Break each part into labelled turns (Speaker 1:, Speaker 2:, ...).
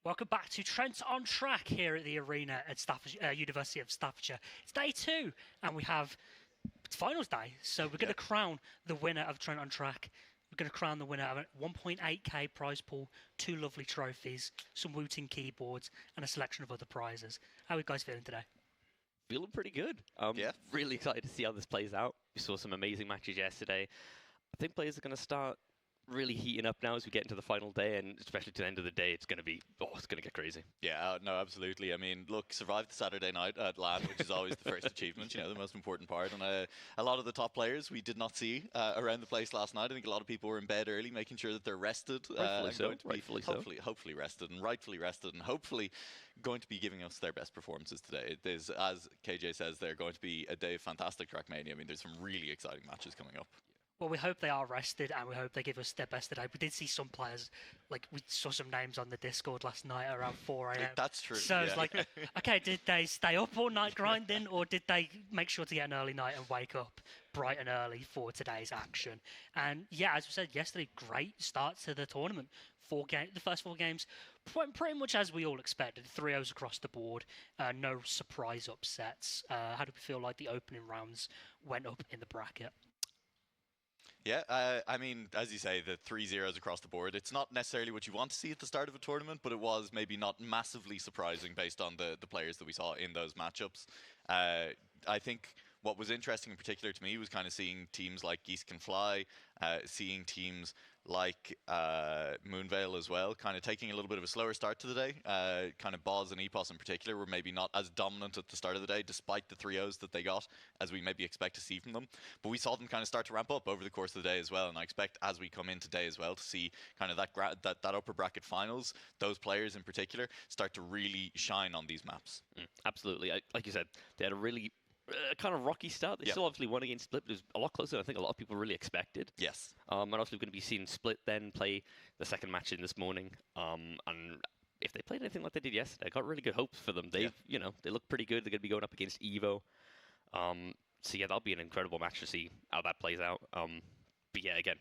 Speaker 1: Welcome back to Trent on Track here at the arena at University of Staffordshire. It's day 2, and we have finals day. So we're going to crown the winner of Trent on Track. We're going to crown the winner of a 1.8k prize pool, 2 lovely trophies, some Wooting keyboards, and a selection of other prizes. How are you guys feeling today?
Speaker 2: Feeling pretty good. Really excited to see how this plays out. We saw some amazing matches yesterday. I think players are going to start really heating up now as we get into the final day, and especially to the end of the day, it's going to get crazy.
Speaker 3: Yeah, no, absolutely. I mean, look, survived the Saturday night at LAN, which is always the first achievement, the most important part. And a lot of the top players we did not see around the place last night. I think a lot of people were in bed early, making sure that they're rested. Hopefully rested, and rightfully rested, and hopefully going to be giving us their best performances today. It is, as KJ says, they're going to be a day of fantastic Trackmania. I mean, there's some really exciting matches coming up.
Speaker 1: Well, we hope they are rested, and we hope they give us their best today. We did see some players, like we saw some names on the Discord last night around 4 a.m.
Speaker 3: That's true.
Speaker 1: So it's like, okay, did they stay up all night grinding, or did they make sure to get an early night and wake up bright and early for today's action? And yeah, as we said yesterday, great start to the tournament. The first 4 games, pretty much as we all expected. 3-0s across the board, no surprise upsets. How do we feel like the opening rounds went up in the bracket?
Speaker 3: Yeah, I mean, as you say, the 3-0s across the board, it's not necessarily what you want to see at the start of a tournament, but it was maybe not massively surprising based on the players that we saw in those matchups. I think what was interesting in particular to me was kind of seeing teams like Geese Can Fly, seeing teams like Moonvale as well, kind of taking a little bit of a slower start to the day. Kind of Boz and Epos in particular were maybe not as dominant at the start of the day, despite the 3-0s that they got, as we maybe expect to see from them. But we saw them kind of start to ramp up over the course of the day as well, and I expect as we come in today as well to see kind of that upper bracket finals, those players in particular, start to really shine on these maps.
Speaker 2: Absolutely. Like you said, they had a really kind of rocky start. They still obviously won against Split, but it was a lot closer than I think a lot of people really expected.
Speaker 3: Yes.
Speaker 2: And also we're going to be seeing Split then play the second match in this morning. And if they played anything like they did yesterday, I got really good hopes for them. They look pretty good. They're going to be going up against Evo. So yeah, that'll be an incredible match to see how that plays out. But yeah, again,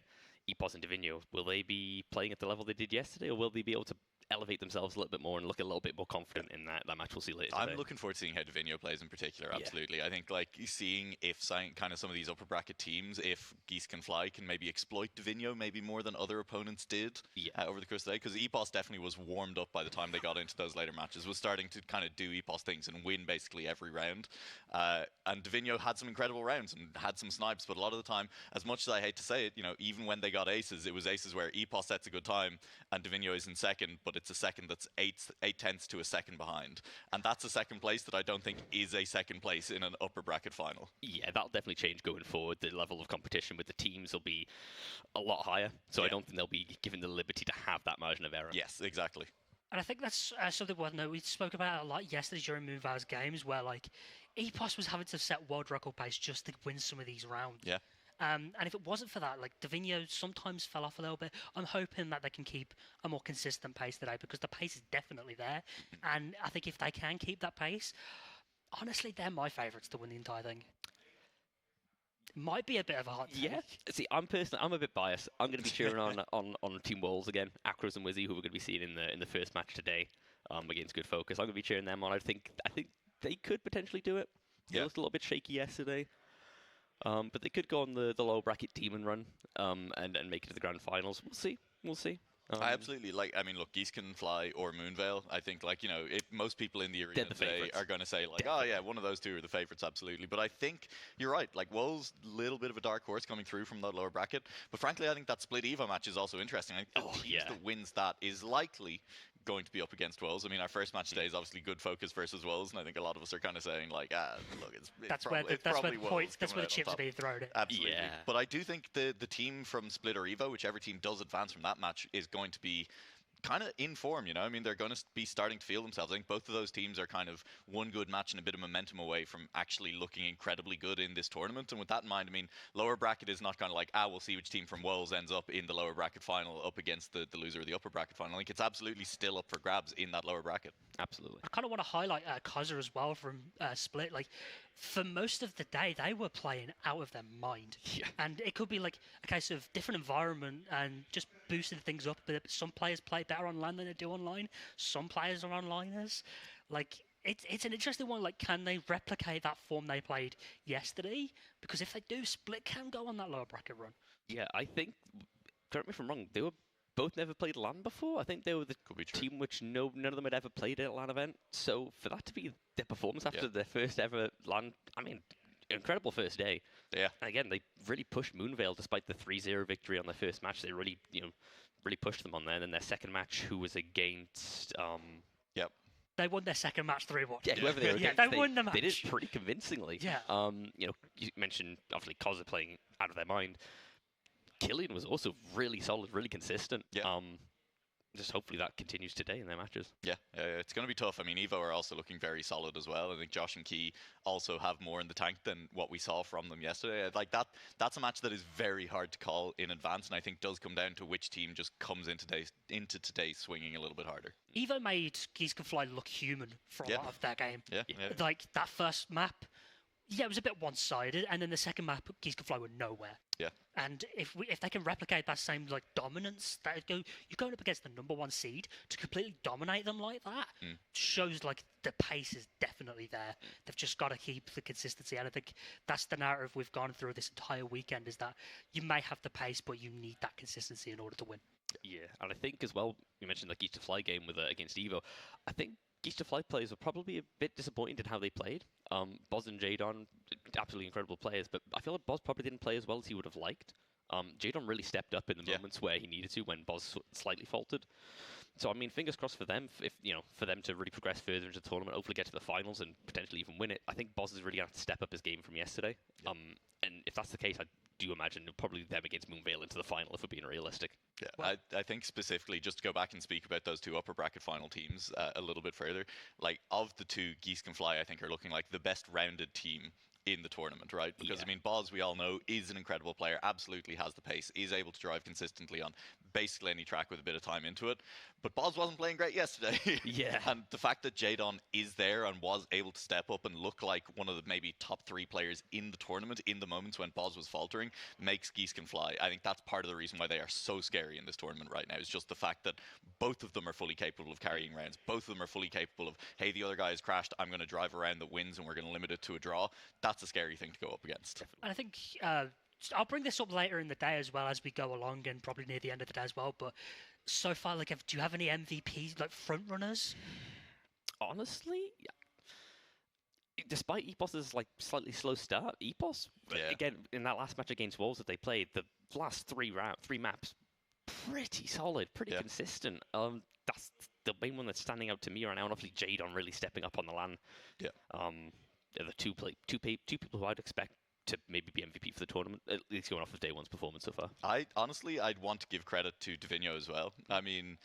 Speaker 2: Epos and Divino, will they be playing at the level they did yesterday, or will they be able to elevate themselves a little bit more and look a little bit more confident in that match we'll see later today?
Speaker 3: I'm looking forward to seeing how Divino plays in particular, absolutely. Yeah. I think like seeing if kind of some of these upper bracket teams, if Geese Can Fly can maybe exploit Divino maybe more than other opponents did over the course of the day, because Epos definitely was warmed up by the time they got into those later matches, was starting to kind of do Epos things and win basically every round. And Divino had some incredible rounds and had some snipes, but a lot of the time, as much as I hate to say it, even when they got aces, it was aces where Epos sets a good time and Divino is in second, but it's a second that's 8/10 to a second behind. And that's a second place that I don't think is a second place in an upper bracket final.
Speaker 2: Yeah, that'll definitely change going forward. The level of competition with the teams will be a lot higher. So I don't think they'll be given the liberty to have that margin of error.
Speaker 3: Yes, exactly.
Speaker 1: And I think that's something worth noting. We spoke about it a lot yesterday during Moonvale's games, where like Epos was having to set world record pace just to win some of these rounds.
Speaker 3: Yeah.
Speaker 1: And if it wasn't for that, like Divino sometimes fell off a little bit. I'm hoping that they can keep a more consistent pace today, because the pace is definitely there. And I think if they can keep that pace, honestly, they're my favourites to win the entire thing. Might be a bit of a hot take.
Speaker 2: Yeah. See, I'm a bit biased. I'm going to be cheering on Team Wolves again, Acros and Wizzy, who we're going to be seeing in the first match today against Good Focus. I'm going to be cheering them on. I think they could potentially do it. They looked a little bit shaky yesterday. But they could go on the low bracket demon run and make it to the grand finals. We'll see.
Speaker 3: I absolutely look, Geese Can Fly or Moonvale. I think most people in the arena today are going to say oh yeah, one of those two are the favorites, absolutely. But I think you're right. Like Woe's a little bit of a dark horse coming through from that lower bracket. But frankly, I think that split Evo match is also interesting. I think the team that wins that is likely going to be up against Wolves. I mean, our first match today is obviously Good Focus versus Wolves, and I think a lot of us are kind of saying look, that's where
Speaker 1: the chips are being thrown at.
Speaker 3: Absolutely.
Speaker 2: Yeah.
Speaker 3: But I do think the team from Split or Evo, whichever team does advance from that match, is going to be kind of in form, I mean, they're going to be starting to feel themselves. I think both of those teams are kind of one good match and a bit of momentum away from actually looking incredibly good in this tournament. And with that in mind, I mean, lower bracket is not kind of we'll see which team from Wolves ends up in the lower bracket final up against the loser of the upper bracket final. I think it's absolutely still up for grabs in that lower bracket.
Speaker 2: Absolutely.
Speaker 1: I kind of want to highlight Kozza as well from Split. Like, for most of the day, they were playing out of their mind.
Speaker 2: Yeah.
Speaker 1: And it could be like a case of different environment and just boosting things up. But some players play better on LAN than they do online. Some players are onliners. Like, it's an interesting one. Like, can they replicate that form they played yesterday? Because if they do, Split can go on that lower bracket run.
Speaker 2: Yeah, I think, correct me if I'm wrong, they were both never played LAN before. I think they were the team which none of them had ever played at a LAN event. So for that to be their performance after their first ever LAN, I mean, incredible first day.
Speaker 3: Yeah.
Speaker 2: And again, they really pushed Moonvale despite the 3-0 victory on their first match. They really, really pushed them on there. And then their second match, who was against...
Speaker 3: Yep.
Speaker 1: They won their second match 3-1.
Speaker 2: Yeah, whoever they were against,
Speaker 1: they won the match.
Speaker 2: They did pretty convincingly.
Speaker 1: Yeah.
Speaker 2: You mentioned, obviously, Koza playing out of their mind. Killian was also really solid, really consistent.
Speaker 3: Yeah.
Speaker 2: Just hopefully that continues today in their matches.
Speaker 3: Yeah, it's going to be tough. I mean, Evo are also looking very solid as well. I think Josh and Key also have more in the tank than what we saw from them yesterday. Like that's a match that is very hard to call in advance, and I think does come down to which team just comes into today swinging a little bit harder.
Speaker 1: Evo made Geese Can Fly look human for a lot of that game.
Speaker 3: Yeah.
Speaker 1: Like, that first map, it was a bit one-sided, and then the second map, Geese Can Fly were nowhere.
Speaker 3: Yeah.
Speaker 1: And if they can replicate that same like dominance, you're going up against the number 1 seed to completely dominate them like that. Shows like the pace is definitely there. They've just got to keep the consistency, and I think that's the narrative we've gone through this entire weekend: is that you may have the pace, but you need that consistency in order to win.
Speaker 2: Yeah, and I think as well, you mentioned the Geese to Fly game against Evo. I think Geese to Fly players were probably a bit disappointed in how they played. Boz and Jadon, absolutely incredible players, but I feel like Boz probably didn't play as well as he would have liked. Jadon really stepped up in the moments where he needed to when Boz slightly faltered. So I mean, fingers crossed for them, for them to really progress further into the tournament, hopefully get to the finals and potentially even win it. I think Boz is really going to have to step up his game from yesterday. And if that's the case, I do imagine probably them against Moonvale into the final, if we're being realistic.
Speaker 3: Yeah, well, I think specifically, just to go back and speak about those two upper bracket final teams a little bit further, like of the two, Geese Can Fly, I think, are looking like the best rounded team in the tournament, right? Because, I mean, Boz, we all know, is an incredible player, absolutely has the pace, is able to drive consistently on basically any track with a bit of time into it. But Boz wasn't playing great yesterday.
Speaker 2: Yeah.
Speaker 3: And the fact that Jadon is there and was able to step up and look like one of the maybe top 3 players in the tournament in the moments when Boz was faltering makes Geese Can Fly. I think that's part of the reason why they are so scary in this tournament right now, is just the fact that both of them are fully capable of carrying rounds. Both of them are fully capable of, hey, the other guy has crashed, I'm going to drive around that wins and we're going to limit it to a draw. That's a scary thing to go up against.
Speaker 1: And I think I'll bring this up later in the day as well as we go along, and probably near the end of the day as well. But so far, like, do you have any MVPs, like front runners?
Speaker 2: Honestly, despite Epos's like slightly slow start, Epos again in that last match against Wolves that they played, the last three maps, pretty solid, pretty consistent. That's the main one that's standing out to me right now, and obviously Jadon really stepping up on the LAN.
Speaker 3: Yeah.
Speaker 2: They're the two people who I'd expect to maybe be MVP for the tournament, at least going off of day one's performance so far.
Speaker 3: I'd want to give credit to Divino as well. I mean,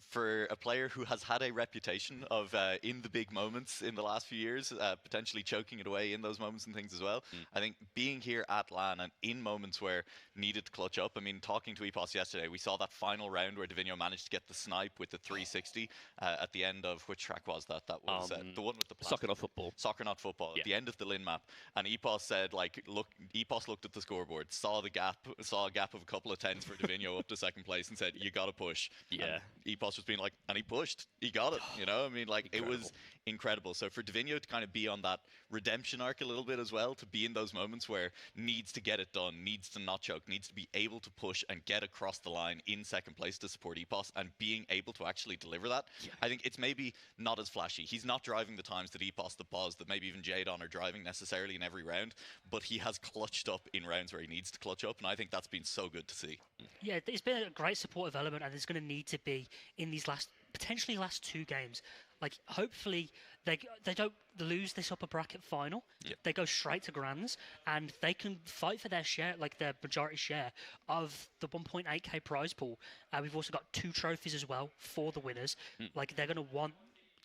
Speaker 3: for a player who has had a reputation of in the big moments in the last few years, potentially choking it away in those moments and things as well. I think being here at LAN and in moments where needed to clutch up. I mean, talking to Epos yesterday, we saw that final round where Divino managed to get the snipe with the 360 at the end of, which track was that? That was the one with the plastic.
Speaker 2: Soccer Not Football.
Speaker 3: Soccer Not Football, at the end of the Lin map. And Epos said, like, Epos looked at the scoreboard, saw a gap of a couple of tens for Divino up to second place and said, you got to push.
Speaker 2: Yeah.
Speaker 3: And Epos just being like, and he pushed, he got it, you know? I mean, like,
Speaker 2: Incredible.
Speaker 3: It was incredible. So for Divino to kind of be on that redemption arc a little bit as well, to be in those moments where needs to get it done, needs to not choke, needs to be able to push and get across the line in second place to support Epos, and being able to actually deliver that, I think it's maybe not as flashy. He's not driving the times that Epos, that Boz, that maybe even Jadon are driving necessarily in every round, but he has clutched up in rounds where he needs to clutch up, and I think that's been so good to see.
Speaker 1: Yeah, it's been a great supportive element, and there's going to need to be in these potentially last 2 games. Like, hopefully they don't lose this upper bracket final. They go straight to grands, and they can fight for their share, like their majority share of the 1.8k prize pool. We've also got 2 trophies as well for the winners. Like, they're going to want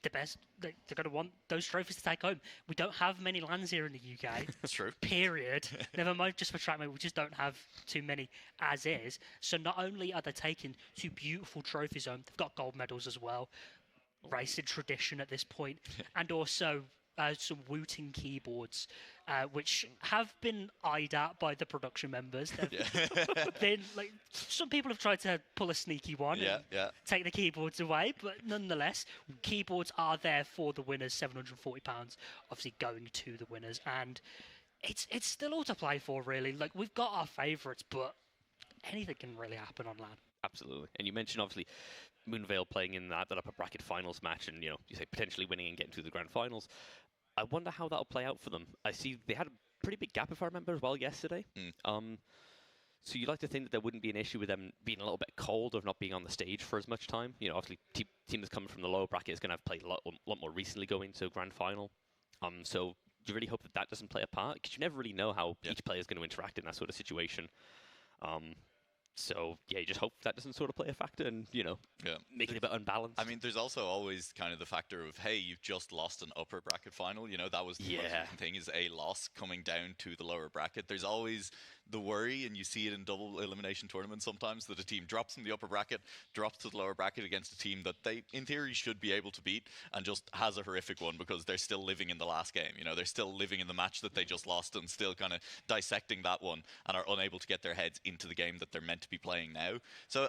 Speaker 1: the best. They're going to want those trophies to take home. We don't have many lands here in the UK.
Speaker 3: That's true.
Speaker 1: Period. Never mind just for track mode, we just don't have too many as is. So not only are they taking 2 beautiful trophies home, they've got gold medals as well. Racing tradition at this point, and also some Wooting keyboards, which have been eyed at by the production members. They've been like, some people have tried to pull a sneaky one and take the keyboards away, but nonetheless, keyboards are there for the winners. £740, obviously going to the winners, and it's still all to play for, really. Like, we've got our favourites, but anything can really happen on LAN.
Speaker 2: Absolutely. And you mentioned, obviously, Moonvale playing in that upper bracket finals match and, you say potentially winning and getting to the grand finals. I wonder how that'll play out for them. I see they had a pretty big gap, if I remember, as well yesterday. So you'd like to think that there wouldn't be an issue with them being a little bit cold of not being on the stage for as much time. Obviously, team that's coming from the lower bracket is going to have played a lot more recently going to grand final. So you really hope that doesn't play a part, because you never really know how each player is going to interact in that sort of situation. So, you just hope that doesn't sort of play a factor and, make it a bit unbalanced.
Speaker 3: I mean, there's also always kind of the factor of, hey, you've just lost an upper bracket final. That was the most important thing, is a loss coming down to the lower bracket. There's always the worry, and you see it in double elimination tournaments sometimes, that a team drops from the upper bracket, drops to the lower bracket against a team that they, in theory, should be able to beat, and just has a horrific one because they're still living in the last game. They're still living in the match that they just lost and still kind of dissecting that one and are unable to get their heads into the game that they're meant to be playing now. So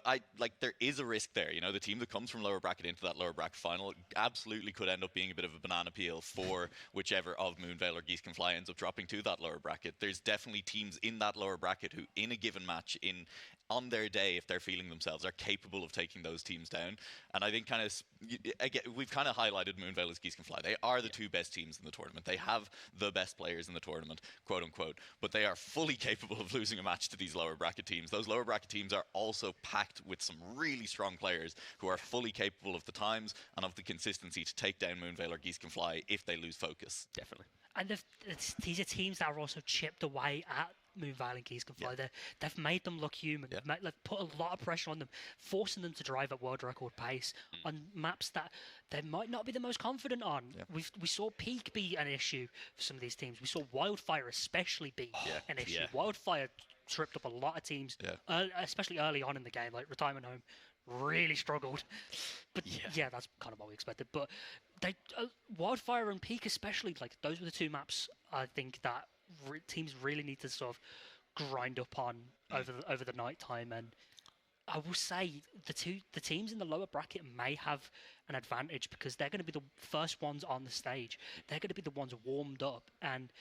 Speaker 3: there is a risk there. The team that comes from lower bracket into that lower bracket final absolutely could end up being a bit of a banana peel for whichever of Moonvale or Geese Can Fly ends up dropping to that lower bracket. There's definitely teams in that lower bracket who, in a given match, on their day, if they're feeling themselves, are capable of taking those teams down. And I think we've kind of highlighted Moonvale as Geese Can Fly. They are the two best teams in the tournament. They have the best players in the tournament, quote unquote, but they are fully capable of losing a match to these lower bracket teams. Those lower bracket teams are also packed with some really strong players who are fully capable of the times and of the consistency to take down Moonvale or Geese Can Fly if they lose focus.
Speaker 2: Definitely.
Speaker 1: And these are teams that are also chipped away at Moonvale and Geese Can Fly. They've made them look human. They've put a lot of pressure on them, forcing them to drive at world record pace on maps that they might not be the most confident on. We saw Peak be an issue for some of these teams. We saw Wildfire especially be an issue. Wildfire tripped up a lot of teams, especially early on in the game. Like Retirement Home really struggled. But that's kind of what we expected. But Wildfire and Peak especially, like, those were the two maps I think that teams really need to sort of grind up on over the night time. And I will say the teams in the lower bracket may have an advantage because they're going to be the first ones on the stage. They're going to be the ones warmed up, and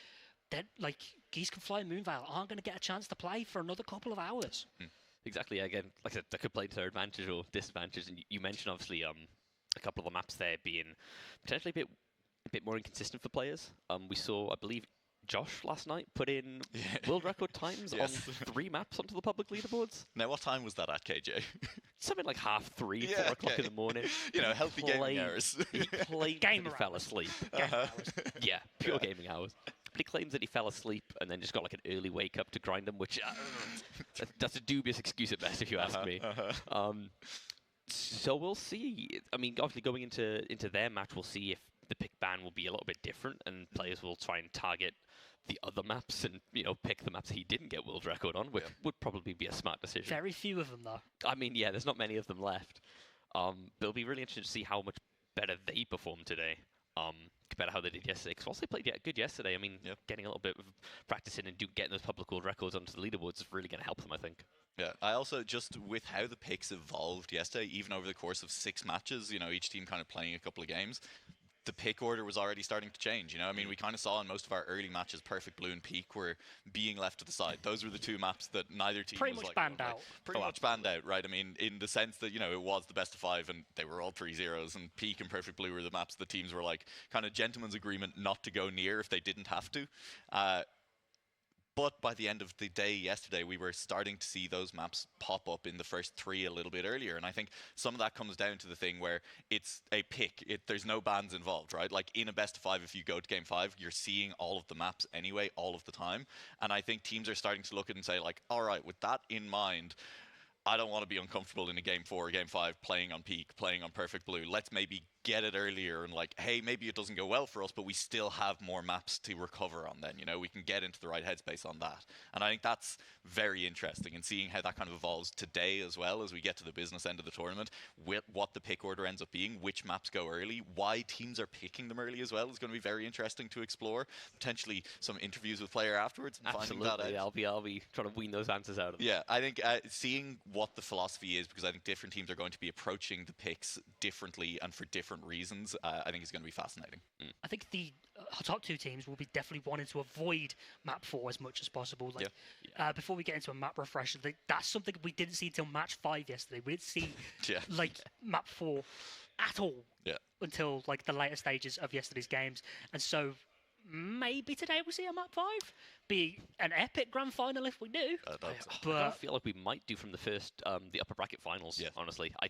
Speaker 1: then, like, Geese Can Fly and Moonvale aren't going to get a chance to play for another couple of hours.
Speaker 2: Exactly. Again, like I said, that could play to their advantage or disadvantage. And you mentioned, obviously, a couple of the maps there being potentially a bit more inconsistent for players. We saw, I believe, Josh last night put in world record times on 3 maps onto the public leaderboards.
Speaker 3: Now, what time was that at, KJ?
Speaker 2: Something like 3:30, 4 o'clock in the morning.
Speaker 3: Healthy gaming hours.
Speaker 2: He played
Speaker 1: Gamer
Speaker 2: and he fell asleep. Yeah, pure gaming hours. But he claims that he fell asleep and then just got like an early wake up to grind them, which that's a dubious excuse at best, if you ask me. So we'll see. I mean, obviously going into their match, we'll see if the pick ban will be a little bit different and players will try and target the other maps and, pick the maps he didn't get world record on, which would probably be a smart decision.
Speaker 1: Very few of them, though.
Speaker 2: I mean, there's not many of them left. But it'll be really interesting to see how much better they perform today compared to how they did yesterday. Because whilst they played good yesterday, I mean, getting a little bit of practice in and getting those public world records onto the leaderboards is really going to help them, I think.
Speaker 3: Yeah, I also, just with how the picks evolved yesterday, even over the course of 6 matches, each team kind of playing a couple of games, the pick order was already starting to change. I mean, we kind of saw in most of our early matches, Perfect Blue and Peak were being left to the side. Those were the 2 maps that neither team
Speaker 1: pretty
Speaker 3: was
Speaker 1: much
Speaker 3: like,
Speaker 1: banned out.
Speaker 3: Pretty much banned out, right? I mean, in the sense that, it was the best of 5 and they were all 3-0s, and Peak and Perfect Blue were the maps the teams were like kind of gentleman's agreement not to go near if they didn't have to. But by the end of the day yesterday, we were starting to see those maps pop up in the first 3 a little bit earlier. And I think some of that comes down to the thing where it's a pick. There's no bans involved, right? Like in a best of 5, if you go to game 5, you're seeing all of the maps anyway, all of the time. And I think teams are starting to look at it and say, like, all right, with that in mind, I don't want to be uncomfortable in a game 4 or game 5 playing on Peak, playing on Perfect Blue. Let's maybe get it earlier and like, hey, maybe it doesn't go well for us, but we still have more maps to recover on then, we can get into the right headspace on that. And I think that's very interesting, and seeing how that kind of evolves today as well as we get to the business end of the tournament, with what the pick order ends up being, which maps go early, why teams are picking them early as well is going to be very interesting to explore. Potentially some interviews with player afterwards and
Speaker 2: Absolutely.
Speaker 3: finding that out.
Speaker 2: I'll be trying to wean those answers out of them.
Speaker 3: Yeah, I think seeing what the philosophy is, because I think different teams are going to be approaching the picks differently and for different reasons, I think is going to be fascinating.
Speaker 1: I think the top two teams will be definitely wanting to avoid map 4 as much as possible. Like, before we get into a map refresh, that's something we didn't see until match 5 yesterday. We didn't see map 4 at all until like the later stages of yesterday's games, and so maybe today we'll see a map 5 be an epic grand final if we do.
Speaker 2: But I feel like we might do from the first, the upper bracket finals.
Speaker 3: Yeah.
Speaker 2: Honestly, I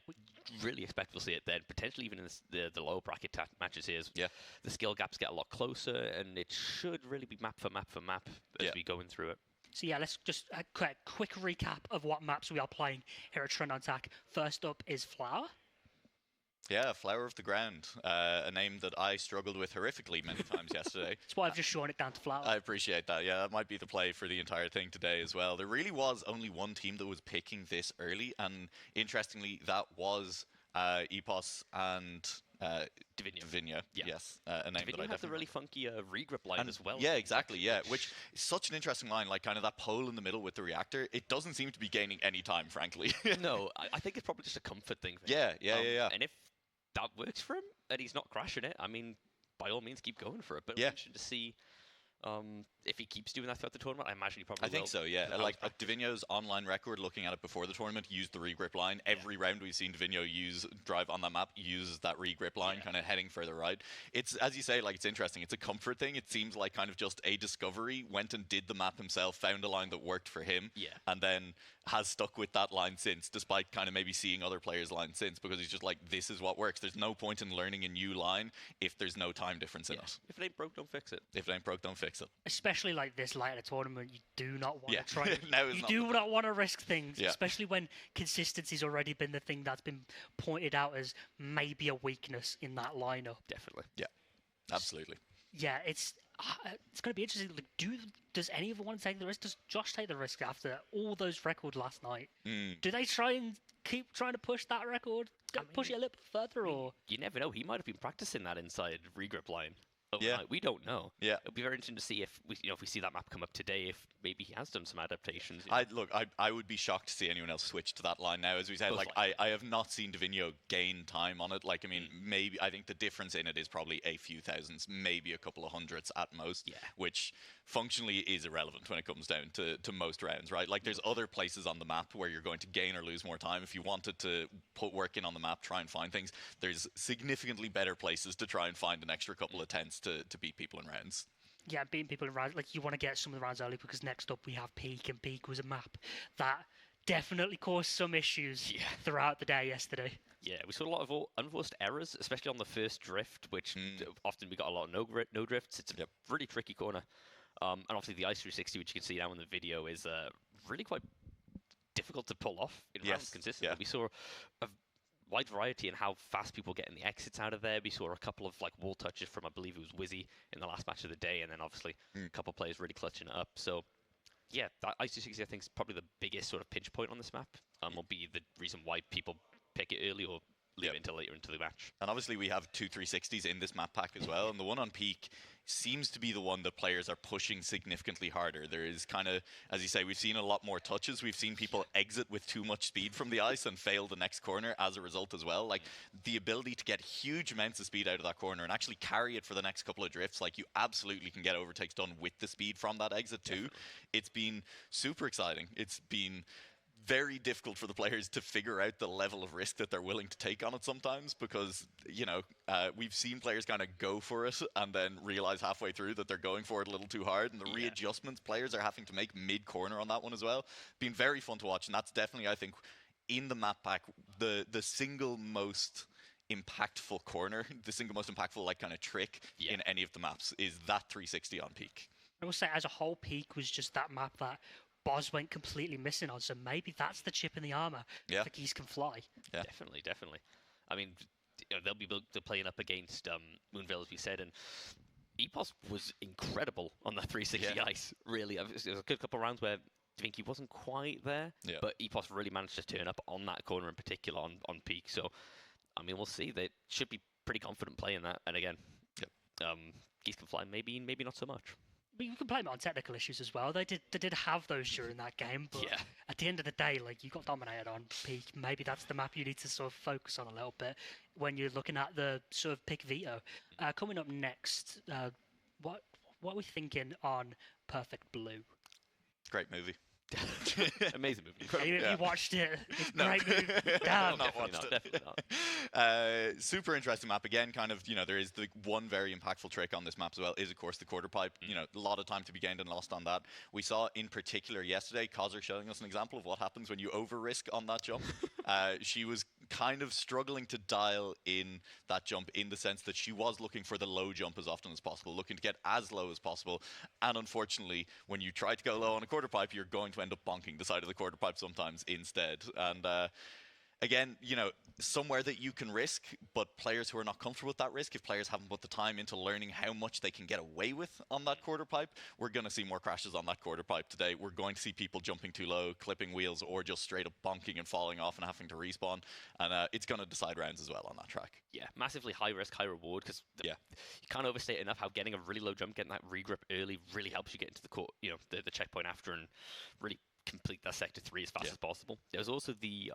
Speaker 2: really expect we'll see it then. Potentially even in the lower bracket matches here. The skill gaps get a lot closer, and it should really be map for map for map as we go in through it.
Speaker 1: So let's just a quick recap of what maps we are playing here at Trent on Attack. First up is Flower.
Speaker 3: Yeah, Flower of the Ground, a name that I struggled with horrifically many times yesterday.
Speaker 1: That's why I've just shortened it down to Flower.
Speaker 3: I appreciate that. Yeah, that might be the play for the entire thing today as well. There really was only one team that was picking this early, and interestingly, that was Epos and Divinia. Yes, a name
Speaker 2: Divinia
Speaker 3: that I
Speaker 2: has a really funky regrip line as well.
Speaker 3: Yeah, exactly. Yeah, which is such an interesting line, like kind of that pole in the middle with the reactor. It doesn't seem to be gaining any time, frankly.
Speaker 2: No, I think it's probably just a comfort thing.
Speaker 3: Yeah.
Speaker 2: And if that works for him and he's not crashing it, I mean, by all means, keep going for it. But I'm interested to see if he keeps doing that throughout the tournament. I imagine he probably will.
Speaker 3: I think so, yeah. Like Divino's online record, looking at it before the tournament, used the regrip line. Every round we've seen Divino drive on that map, uses that regrip line, kind of heading further right. It's, as you say, like, it's interesting. It's a comfort thing. It seems like kind of just a discovery, went and did the map himself, found a line that worked for him, and then has stuck with that line since, despite kind of maybe seeing other players' lines since, because he's just like, this is what works. There's no point in learning a new line if there's no time difference in it.
Speaker 2: If it ain't broke, don't fix it.
Speaker 3: If it ain't broke, don't fix it.
Speaker 1: Especially like this late in a tournament, you do not want to try.
Speaker 3: You
Speaker 1: do not want to risk things, especially when consistency's already been the thing that's been pointed out as maybe a weakness in that lineup.
Speaker 2: Definitely.
Speaker 3: Yeah, absolutely.
Speaker 1: Yeah, it's going to be interesting. Like, does anyone want to take the risk? Does Josh take the risk after all those records last night? Do they try and keep trying to push that record, push it a little bit further, or
Speaker 2: you never know? He might have been practicing that inside regrip line.
Speaker 3: Yeah,
Speaker 2: we don't know.
Speaker 3: Yeah,
Speaker 2: it'll be very interesting to see if we see that map come up today. If maybe he has done some adaptations.
Speaker 3: I would be shocked to see anyone else switch to that line now. As we said, I have not seen Divino gain time on it. Like, I mean, maybe I think the difference in it is probably a few thousands, maybe a couple of hundreds at most.
Speaker 2: Yeah,
Speaker 3: which functionally is irrelevant when it comes down to most rounds, right? Like, there's other places on the map where you're going to gain or lose more time. If you wanted to put work in on the map, try and find things, there's significantly better places to try and find an extra couple of tenths to beat people in rounds.
Speaker 1: Yeah, beating people in rounds, like, you want to get some of the rounds early, because next up we have Peak, and Peak was a map that definitely caused some issues throughout the day yesterday.
Speaker 2: Yeah, we saw a lot of unforced errors, especially on the first drift, which often we got a lot of no drifts. It's a really tricky corner. And obviously the Ice 360, which you can see now in the video, is really quite difficult to pull off in rounds consistently.
Speaker 3: Yeah.
Speaker 2: We saw a wide variety in how fast people getting the exits out of there. We saw a couple of like wall touches from, I believe it was Wizzy in the last match of the day, and then obviously a couple of players really clutching it up. So yeah, that Ice 360 I think is probably the biggest sort of pinch point on this map. Will be the reason why people pick it early or leave it until later into the match.
Speaker 3: And obviously we have two 360s in this map pack as well, and the one on Peak seems to be the one that players are pushing significantly harder. There is kind of, as you say, we've seen a lot more touches. We've seen people exit with too much speed from the ice and fail the next corner as a result as well. Like, the ability to get huge amounts of speed out of that corner and actually carry it for the next couple of drifts, like, you absolutely can get overtakes done with the speed from that exit too. It's been super exciting. It's been very difficult for the players to figure out the level of risk that they're willing to take on it sometimes, because, we've seen players kind of go for it and then realize halfway through that they're going for it a little too hard, and the readjustments players are having to make mid-corner on that one as well. Been very fun to watch, and that's definitely, I think, in the map pack, the single most impactful corner, the single most impactful like kind of trick in any of the maps is that 360 on Peak.
Speaker 1: I will say, as a whole, Peak was just that map that Boz went completely missing on, so maybe that's the chip in the armor. The geese can fly.
Speaker 2: Definitely. I mean, they'll be playing up against Moonvale, as we said, and Epos was incredible on that 360 ice. Really, there was a good couple of rounds where I think he wasn't quite there, but Epos really managed to turn up on that corner in particular on peak. So, I mean, we'll see. They should be pretty confident playing that. And again, Geese can fly. Maybe not so much.
Speaker 1: But you can blame it on technical issues as well. They did have those during that game, but at the end of the day, like, you got dominated on peak. Maybe that's the map you need to sort of focus on a little bit when you're looking at the sort of pick veto. Coming up next, what are we thinking on Perfect Blue?
Speaker 3: Great movie.
Speaker 2: Amazing movie.
Speaker 1: If you watched it, it's a
Speaker 3: No.
Speaker 1: great movie. Damn.
Speaker 2: Definitely not.
Speaker 3: Super interesting map. Again, kind of, there is the one very impactful trick on this map as well is, of course, the quarter pipe. A lot of time to be gained and lost on that. We saw in particular yesterday, Kozer showing us an example of what happens when you over-risk on that jump. She was kind of struggling to dial in that jump in the sense that she was looking for the low jump as often as possible, looking to get as low as possible. And unfortunately, when you try to go low on a quarter pipe, you're going to end up bonking the side of the quarter pipe sometimes instead. And again, somewhere that you can risk, but players who are not comfortable with that risk, if players haven't put the time into learning how much they can get away with on that quarter pipe, we're going to see more crashes on that quarter pipe today. We're going to see people jumping too low, clipping wheels, or just straight up bonking and falling off and having to respawn. And it's going to decide rounds as well on that track.
Speaker 2: Yeah, massively high risk, high reward, because you can't overstate enough how getting a really low jump, getting that regrip early really helps you get into the court, the checkpoint after, and really complete that sector 3 as fast as possible. There's also the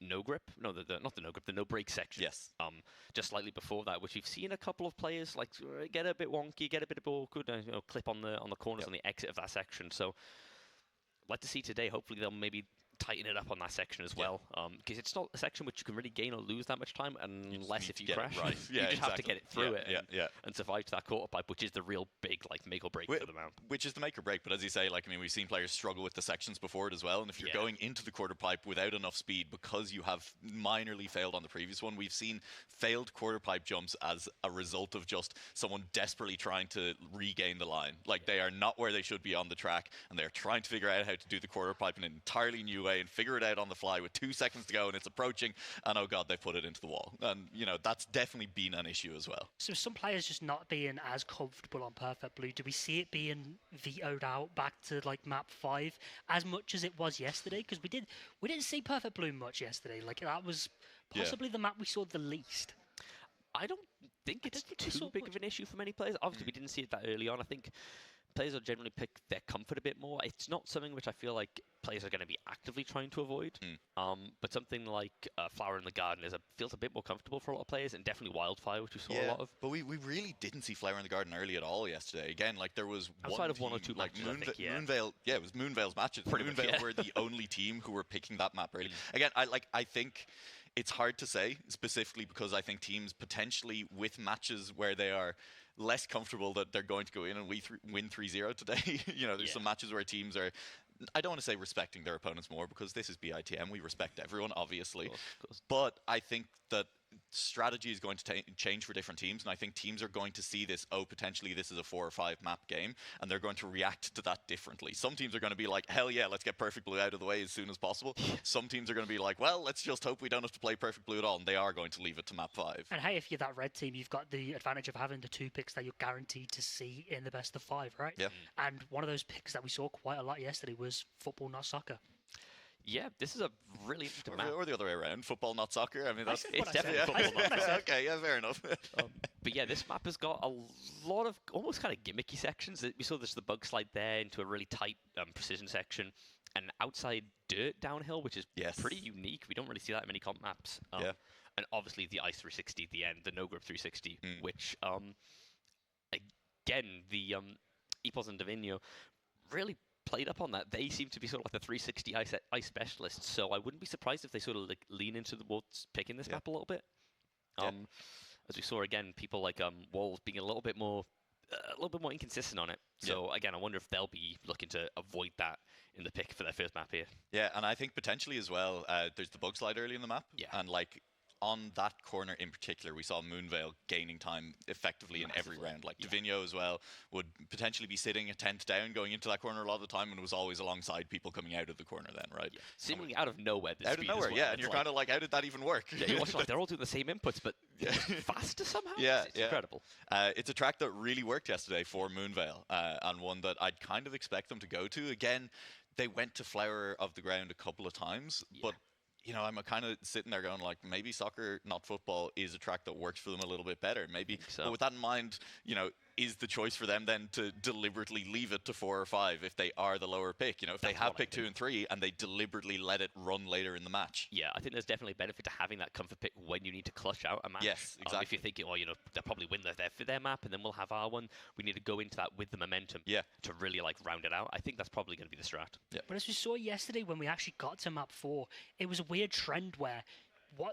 Speaker 2: no grip, not the no grip, the no break section.
Speaker 3: Yes.
Speaker 2: Just slightly before that, which we've seen a couple of players like get a bit wonky, get a bit of awkward, clip on the corners on the exit of that section. So, I'd like to see today. Hopefully, they'll maybe tighten it up on that section as well, because it's not a section which you can really gain or lose that much time unless if you crash.
Speaker 3: Right.
Speaker 2: You just have to get it through it
Speaker 3: and
Speaker 2: survive to that quarter pipe, which is the real big make or break for the mount.
Speaker 3: Which is the make or break, but as you say, we've seen players struggle with the sections before it as well, and if you're going into the quarter pipe without enough speed because you have minorly failed on the previous one, we've seen failed quarter pipe jumps as a result of just someone desperately trying to regain the line. Like, they are not where they should be on the track, and they're trying to figure out how to do the quarter pipe in an entirely new way and figure it out on the fly with 2 seconds to go, and it's approaching, and oh god, they put it into the wall. And that's definitely been an issue as well.
Speaker 1: So some players just not being as comfortable on Perfect Blue, do we see it being vetoed out back to like map 5 as much as it was yesterday? Because we didn't see Perfect Blue much yesterday. Like, that was possibly the map we saw the least.
Speaker 2: I don't think it's too big of an issue for many players. Obviously, we didn't see it that early on. I think players will generally pick their comfort a bit more. It's not something which I feel like players are going to be actively trying to avoid. But something like Flower in the Garden feels a bit more comfortable for a lot of players, and definitely Wildfire, which we saw a lot of.
Speaker 3: But we really didn't see Flower in the Garden early at all yesterday. Again, there was
Speaker 2: outside of
Speaker 3: team,
Speaker 2: 1 or 2 matches, I think,
Speaker 3: Moonvale, it was Moonvale's matches. Moonvale were the only team who were picking that map early. Again, I think it's hard to say specifically because I think teams potentially with matches where they are less comfortable that they're going to go in and win 3-0 today. There's some matches where teams are, I don't want to say respecting their opponents more, because this is BITM. We respect everyone, obviously.
Speaker 2: Of course.
Speaker 3: But I think that strategy is going to change for different teams, and I think teams are going to see this, potentially this is a 4 or 5 map game, and they're going to react to that differently. Some teams are going to be like, hell yeah, let's get Perfect Blue out of the way as soon as possible. Some teams are going to be like, well, let's just hope we don't have to play Perfect Blue at all, and they are going to leave it to map 5.
Speaker 1: And hey, if you're that red team, you've got the advantage of having the 2 picks that you're guaranteed to see in the best of 5, right?
Speaker 3: Yeah.
Speaker 1: And one of those picks that we saw quite a lot yesterday was football, not soccer.
Speaker 2: Yeah, this is a really interesting map.
Speaker 3: Or the other way around, football, not soccer. I mean,
Speaker 1: I said
Speaker 2: it's
Speaker 1: what I
Speaker 2: definitely
Speaker 1: said.
Speaker 2: football, not
Speaker 1: soccer.
Speaker 3: Okay, yeah, fair enough.
Speaker 2: But yeah, this map has got a lot of almost kind of gimmicky sections. We saw the bug slide there into a really tight precision section, and outside dirt downhill, which is pretty unique. We don't really see that in many comp maps. And obviously the ice 360 at the end, the no grip 360, which again the Epos and Davino really played up on that. They seem to be sort of like the 360 ice specialists, so I wouldn't be surprised if they sort of lean into the woods picking this map a little bit. As we saw again, people like Wolves being a little bit more inconsistent on it. So again, I wonder if they'll be looking to avoid that in the pick for their first map here.
Speaker 3: Yeah, and I think potentially as well, there's the bug slide early in the map, and on that corner in particular, we saw Moonvale gaining time effectively in every round. Like Davigno as well would potentially be sitting a 10th down going into that corner a lot of the time, and was always alongside people coming out of the corner then, right?
Speaker 2: Yeah. Seemingly out of nowhere.
Speaker 3: Out of nowhere, yeah. And you're kind of like, how did that even work?
Speaker 2: Yeah, you're watching like they're all doing the same inputs, but faster somehow.
Speaker 3: Yeah,
Speaker 2: it's incredible.
Speaker 3: It's a track that really worked yesterday for Moonvale, and one that I'd kind of expect them to go to. Again, they went to Flower of the Ground a couple of times, but I'm kind of sitting there going like, maybe soccer, not football, is a track that works for them a little bit better. Maybe.
Speaker 2: So.
Speaker 3: But with that in mind, is the choice for them then to deliberately leave it to 4 or 5 if they are the lower pick? If they have pick 2 and 3 and they deliberately let it run later in the match.
Speaker 2: Yeah, I think there's definitely a benefit to having that comfort pick when you need to clutch out a match.
Speaker 3: Yes, exactly.
Speaker 2: If you're thinking, they'll probably win their map and then we'll have our one. We need to go into that with the momentum to really like round it out. I think that's probably going to be the strat.
Speaker 3: Yeah.
Speaker 1: But as we saw yesterday when we actually got to map 4, it was a weird trend where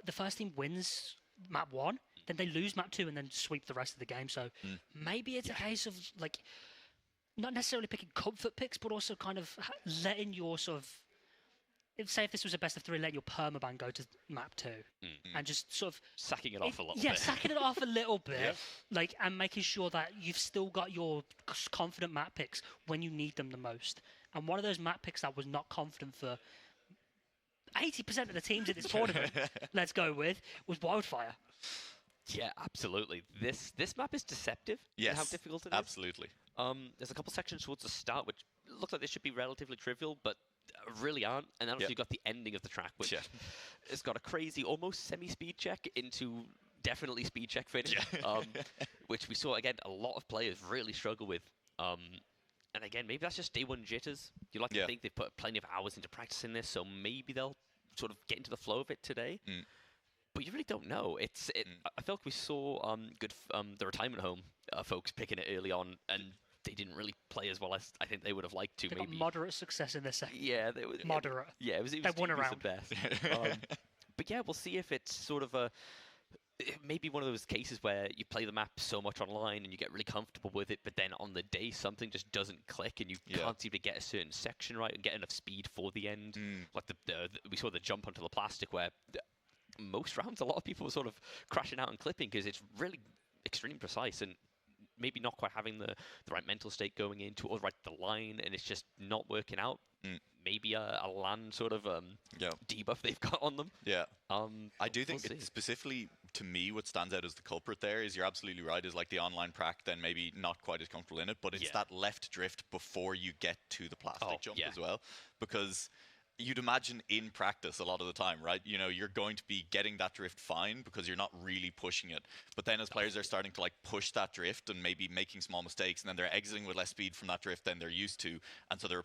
Speaker 1: the first team wins map 1, then they lose map 2 and then sweep the rest of the game. So maybe it's a case of like not necessarily picking comfort picks, but also kind of letting your sort of, say if this was a best of 3, let your permaban go to map 2 and just sort of
Speaker 2: sacking it off a little bit.
Speaker 1: Yeah, sacking it off a little bit, like, and making sure that you've still got your confident map picks when you need them the most. And one of those map picks that was not confident for 80% of the teams in this tournament, let's go with, was Wildfire.
Speaker 2: Yeah, absolutely. This map is deceptive.
Speaker 3: Yes,
Speaker 2: how difficult it is.
Speaker 3: Absolutely.
Speaker 2: There's a couple sections towards the start which look like they should be relatively trivial, but really aren't. And then also you've got the ending of the track, which has got a crazy, almost semi-speed check into definitely speed check finish, which we saw again a lot of players really struggle with. And again, maybe that's just day one jitters. You like to think they've put plenty of hours into practicing this, so maybe they'll sort of get into the flow of it today. But you really don't know. I felt like we saw the retirement home folks picking it early on, and they didn't really play as well as I think they would have liked to.
Speaker 1: They
Speaker 2: maybe
Speaker 1: got moderate success in their second.
Speaker 2: Yeah, they was
Speaker 1: moderate.
Speaker 2: It was
Speaker 1: they won around.
Speaker 2: the best. But yeah, we'll see if it's sort of maybe one of those cases where you play the map so much online and you get really comfortable with it, but then on the day something just doesn't click and you can't seem to get a certain section right and get enough speed for the end. Like we saw the jump onto the plastic where most rounds a lot of people were sort of crashing out and clipping because it's really extremely precise and maybe not quite having the right mental state going into or right the line, and it's just not working out. Maybe a land sort of debuff they've got on them.
Speaker 3: Yeah. I do think specifically to me what stands out as the culprit there is, you're absolutely right, is like the online prac then maybe not quite as comfortable in it, but it's that left drift before you get to the plastic jump as well. Because you'd imagine in practice a lot of the time, right? You're going to be getting that drift fine because you're not really pushing it. But then as players are starting to like push that drift and maybe making small mistakes, and then they're exiting with less speed from that drift than they're used to, and so they're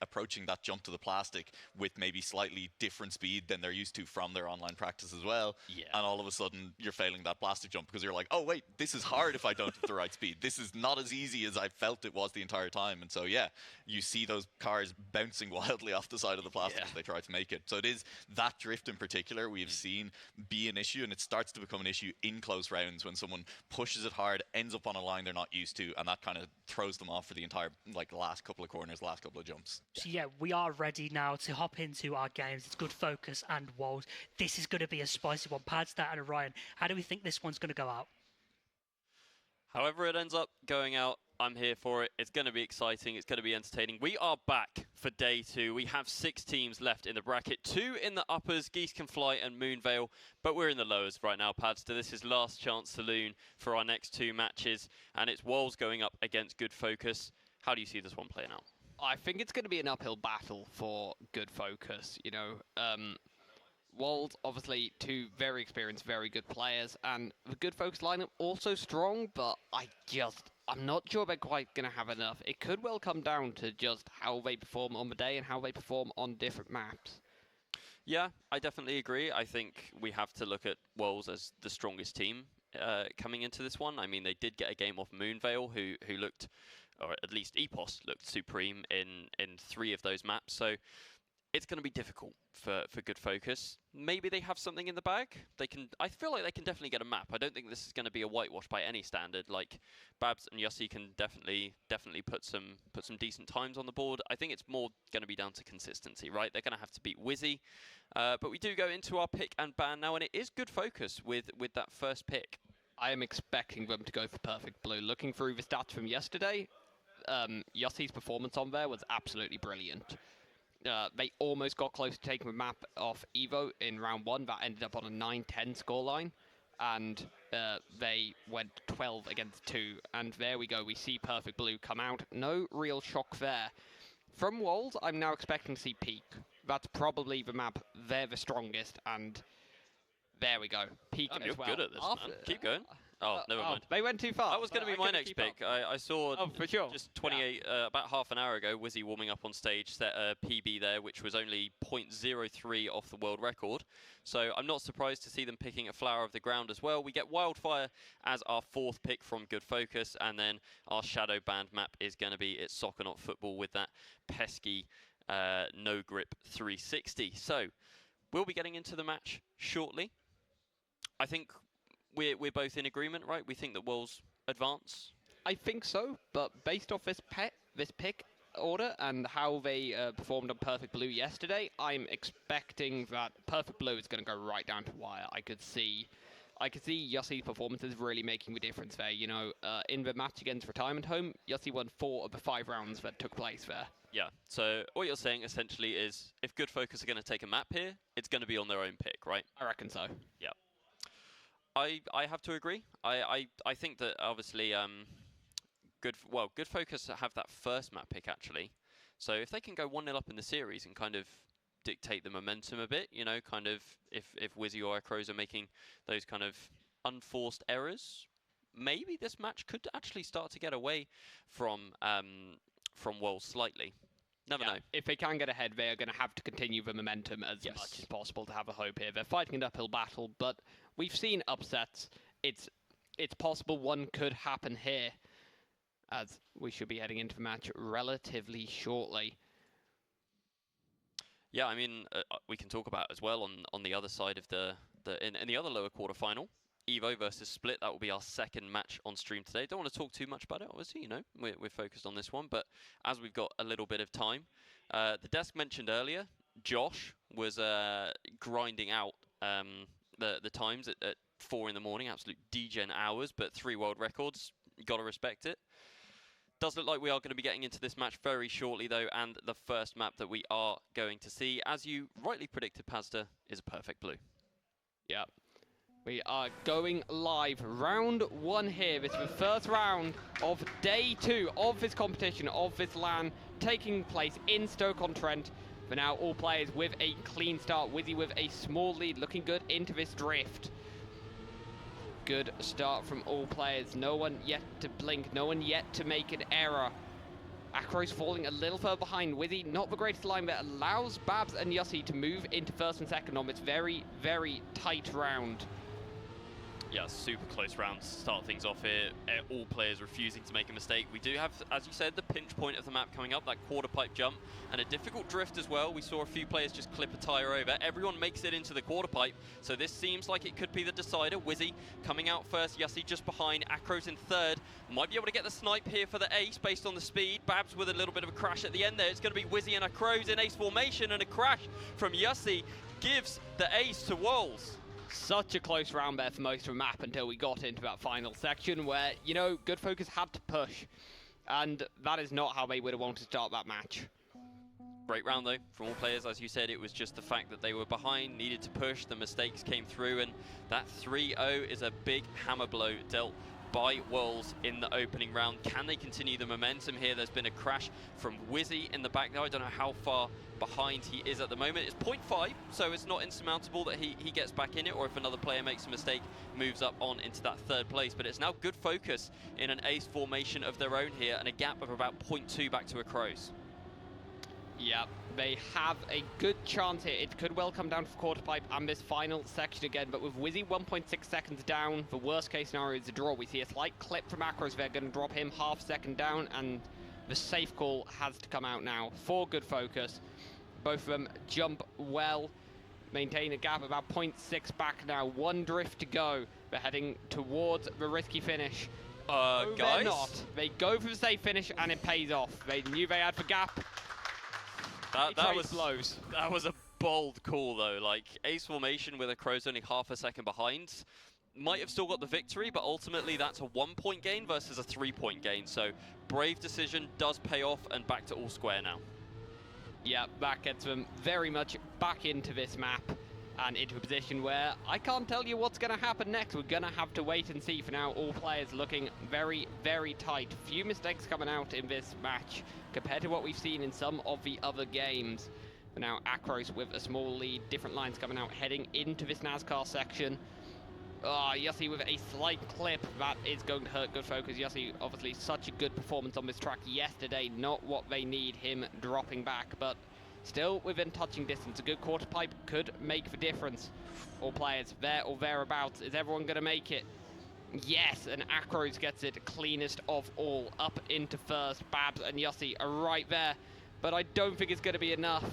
Speaker 3: approaching that jump to the plastic with maybe slightly different speed than they're used to from their online practice as well. And all of a sudden you're failing that plastic jump because you're like, oh wait, this is hard if I don't have the right speed. This is not as easy as I felt it was the entire time. And so you see those cars bouncing wildly off the side of the plastic as they try to make it. So it is that drift in particular we have seen be an issue, and it starts to become an issue in close rounds when someone pushes it hard, ends up on a line they're not used to, and that kind of throws them off for the entire last couple of corners, last couple of jumps.
Speaker 1: So we are ready now to hop into our games. It's Good Focus and Wold. This is going to be a spicy one. Padstat and Orion, how do we think this one's going to go out?
Speaker 4: However it ends up going out, I'm here for it. It's going to be exciting. It's going to be entertaining. We are back for day 2. We have 6 teams left in the bracket. 2 in the uppers, Geese Can Fly and Moonvale. But we're in the lowers right now, Padstat. This is last chance saloon for our next 2 matches. And it's Wolves going up against Good Focus. How do you see this one playing out?
Speaker 5: I think it's going to be an uphill battle for Good Focus. Wold, obviously, 2 very experienced, very good players, and the Good Focus lineup also strong, but I'm not sure they're quite going to have enough. It could well come down to just how they perform on the day and how they perform on different maps.
Speaker 4: Yeah, I definitely agree. I think we have to look at Wolves as the strongest team coming into this one. I mean, they did get a game off Moonvale, who looked, or at least Epos looked supreme in 3 of those maps. So it's going to be difficult for Good Focus. Maybe they have something in the bag. I feel like they can definitely get a map. I don't think this is going to be a whitewash by any standard. Like Babs and Yossi can definitely put some decent times on the board. I think it's more going to be down to consistency, right? They're going to have to beat Wizzy. But we do go into our pick and ban now, and it is Good Focus with that first pick.
Speaker 5: I am expecting them to go for Perfect Blue. Looking through the stats from yesterday, Yossi's performance on there was absolutely brilliant. They almost got close to taking the map off Evo in round 1. That ended up on a 9-10 scoreline. And they went 12 against 2. And there we go. We see Perfect Blue come out. No real shock there. From Wolves, I'm now expecting to see Peak. That's probably the map. They're the strongest. And there we go. Peak as
Speaker 4: you're
Speaker 5: well.
Speaker 4: good at this, man. Keep going. Oh, never mind.
Speaker 5: They went too far.
Speaker 4: That was going to be my next pick. I saw
Speaker 5: for sure.
Speaker 4: just 28, about half an hour ago, Wizzy warming up on stage set a PB there, which was only 0.03 off the world record. So I'm not surprised to see them picking a Flower of the Ground as well. We get Wildfire as our 4th pick from Good Focus, and then our Shadow Band map is going to be It's Soccer Not Football with that pesky no grip 360. So we'll be getting into the match shortly. I think we're both in agreement, right? We think that Wolves advance.
Speaker 5: I think so, but based off this pick order and how they performed on Perfect Blue yesterday, I'm expecting that Perfect Blue is going to go right down to wire. I could see Yossi's performances really making the difference there. You know, in the match against Retirement Home, Yossi won 4 of the 5 rounds that took place there.
Speaker 4: Yeah, so what you're saying essentially is if Good Focus are going to take a map here, it's going to be on their own pick, right?
Speaker 5: I reckon so.
Speaker 4: Yeah. I have to agree. I think that obviously Good Focus have that first map pick actually. So if they can go 1-0 up in the series and kind of dictate the momentum a bit, you know, kind of if Wizzy or Crows are making those kind of unforced errors, maybe this match could actually start to get away from Wolves slightly. Never know.
Speaker 5: If they can get ahead, they are going to have to continue the momentum as much as possible to have a hope here. They're fighting an uphill battle, but we've seen upsets. It's possible one could happen here, as we should be heading into the match relatively shortly.
Speaker 4: Yeah, I mean, we can talk about as well on the other side of in the other lower quarterfinal, Evo versus Split. That will be our second match on stream today. Don't want to talk too much about it, obviously, you know, we're focused on this one, but as we've got a little bit of time, the desk mentioned earlier, Josh was grinding out the times at 4 in the morning, absolute degen hours, but 3 world records, got to respect it. Does look like we are going to be getting into this match very shortly, though, and the first map that we are going to see, as you rightly predicted, Pazda, is a Perfect Blue.
Speaker 5: Yeah. We are going live. Round 1 here. This is the first round of day 2 of this competition, of this LAN, taking place in Stoke-on-Trent. For now, all players with a clean start. Wizzy with a small lead, looking good into this drift. Good start from all players. No one yet to blink. No one yet to make an error. Acro's falling a little further behind. Wizzy, not the greatest line, but allows Babs and Yossi to move into first and second on this very, very tight round.
Speaker 4: Yeah, super close round to start things off here. All players refusing to make a mistake. We do have, as you said, the pinch point of the map coming up, that quarter pipe jump, and a difficult drift as well. We saw a few players just clip a tyre over. Everyone makes it into the quarter pipe, so this seems like it could be the decider. Wizzy coming out first, Yossi just behind, Acro's in third. Might be able to get the snipe here for the ace based on the speed. Babs with a little bit of a crash at the end there. It's going to be Wizzy and Acro's in ace formation, and a crash from Yossi gives the ace to Wolves.
Speaker 5: Such a close round there for most of the map until we got into that final section where, you know, Good Focus had to push. And that is not how they would have wanted to start that match.
Speaker 4: Great round though, from all players. As you said, it was just the fact that they were behind, needed to push, the mistakes came through, and that 3-0 is a big hammer blow dealt by Wolves in the opening round. Can they continue the momentum here? There's been a crash from Wizzy in the back there. I don't know how far behind he is at the moment. It's 0.5, so it's not insurmountable that he gets back in it, or if another player makes a mistake, moves up on into that third place. But it's now Good Focus in an ace formation of their own here, and a gap of about 0.2 back to a Crows.
Speaker 5: Yeah, they have a good chance here. It could well come down to quarter pipe and this final section again, but with Wizzy 1.6 seconds down, the worst case scenario is a draw. We see a slight clip from Acros. They're going to drop him half second down, and the safe call has to come out now for Good Focus. Both of them jump well, maintain a gap about 0.6 back now. One drift to go. They're heading towards the risky finish. No,
Speaker 4: guys?
Speaker 5: they're not. They go for the safe finish, and it pays off. They knew they had the gap.
Speaker 4: That was
Speaker 5: blows.
Speaker 4: That was a bold call, though. Like, ace formation with a Crows only half a second behind. Might have still got the victory, but ultimately that's a 1-point gain versus a 3-point gain. So, brave decision does pay off, and back to all square now.
Speaker 5: Yeah, that gets them very much back into this map and into a position where I can't tell you what's going to happen next. We're going to have to wait and see. For now, all players looking very, very tight. Few mistakes coming out in this match compared to what we've seen in some of the other games. For now, Acros with a small lead, different lines coming out, heading into this NASCAR section. Yossi with a slight clip, that is going to hurt Good Focus. Yossi, obviously such a good performance on this track yesterday, not what they need, him dropping back, but still within touching distance. A good quarter pipe could make the difference. All players there or thereabouts. Is everyone going to make it? Yes, and Acros gets it cleanest of all. Up into first. Babs and Yossi are right there, but I don't think it's going to be enough.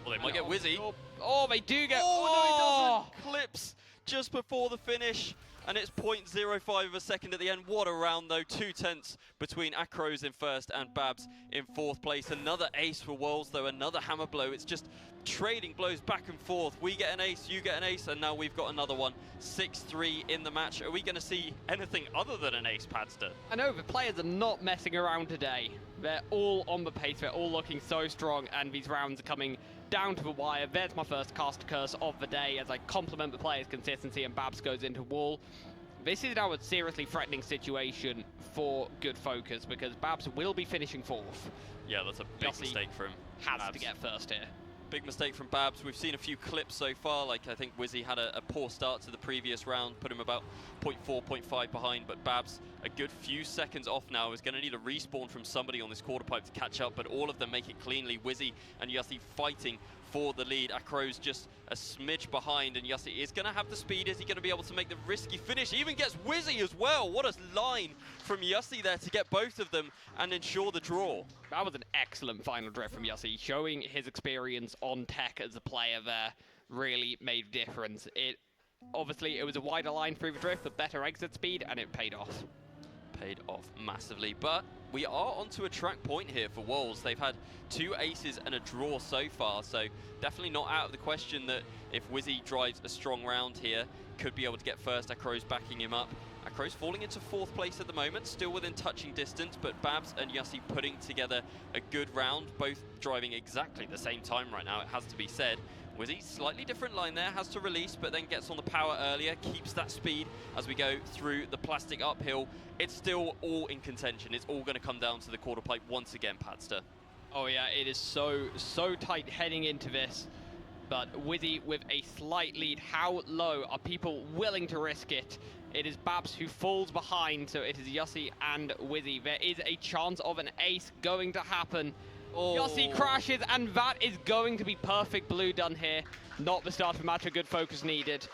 Speaker 4: Well, they might get Wizzy.
Speaker 5: Oh, they do get...
Speaker 4: Oh, no, he doesn't. Clips just before the finish, and it's 0.05 of a second at the end. What a round, though. 2/10 between Acros in first and Babs in fourth place. Another ace for Worlds, though. Another hammer blow. It's just trading blows back and forth. We get an ace, you get an ace, and now we've got another one. 6-3 in the match. Are we going to see anything other than an ace, Padster?
Speaker 5: I know, the players are not messing around today. They're all on the pace. They're all looking so strong, and these rounds are coming down to the wire. There's my first cast curse of the day as I compliment the players' consistency, and Babs goes into wall. This is now a seriously threatening situation for Good Focus because Babs will be finishing fourth.
Speaker 4: Yeah, that's a big
Speaker 5: Yossi
Speaker 4: mistake from
Speaker 5: has
Speaker 4: Babs.
Speaker 5: to get first here.
Speaker 4: Big mistake from Babs. We've seen a few clips so far. Like, I think Wizzy had a poor start to the previous round, put him about 0.4, 0.5 behind, but Babs a good few seconds off now. Is going to need a respawn from somebody on this quarter pipe to catch up, but all of them make it cleanly. Wizzy and Yossi fighting for the lead. Acros just a smidge behind, and Yossi is going to have the speed. Is he going to be able to make the risky finish? He even gets Wizzy as well. What a line from Yossi there to get both of them and ensure the draw.
Speaker 5: That was an excellent final drift from Yossi, showing his experience on tech as a player there really made a difference. Obviously, it was a wider line through the drift, but better exit speed, and it paid off.
Speaker 4: Paid off massively, but we are onto a track point here for Wolves. They've had 2 aces and a draw so far, so definitely not out of the question that if Wizzy drives a strong round here, could be able to get first. Acros backing him up. Acros falling into fourth place at the moment, still within touching distance, but Babs and Yossi putting together a good round, both driving exactly the same time right now, it has to be said. Wizzy, slightly different line there, has to release, but then gets on the power earlier, keeps that speed as we go through the plastic uphill. It's still all in contention. It's all going to come down to the quarter pipe once again, Padster.
Speaker 5: Oh yeah, it is so tight heading into this. But Wizzy with a slight lead. How low are people willing to risk it? It is Babs who falls behind, so it is Yossi and Wizzy. There is a chance of an ace going to happen.
Speaker 4: Oh.
Speaker 5: Yossi crashes, and that is going to be perfect blue done here. Not the start of the match, a good focus needed.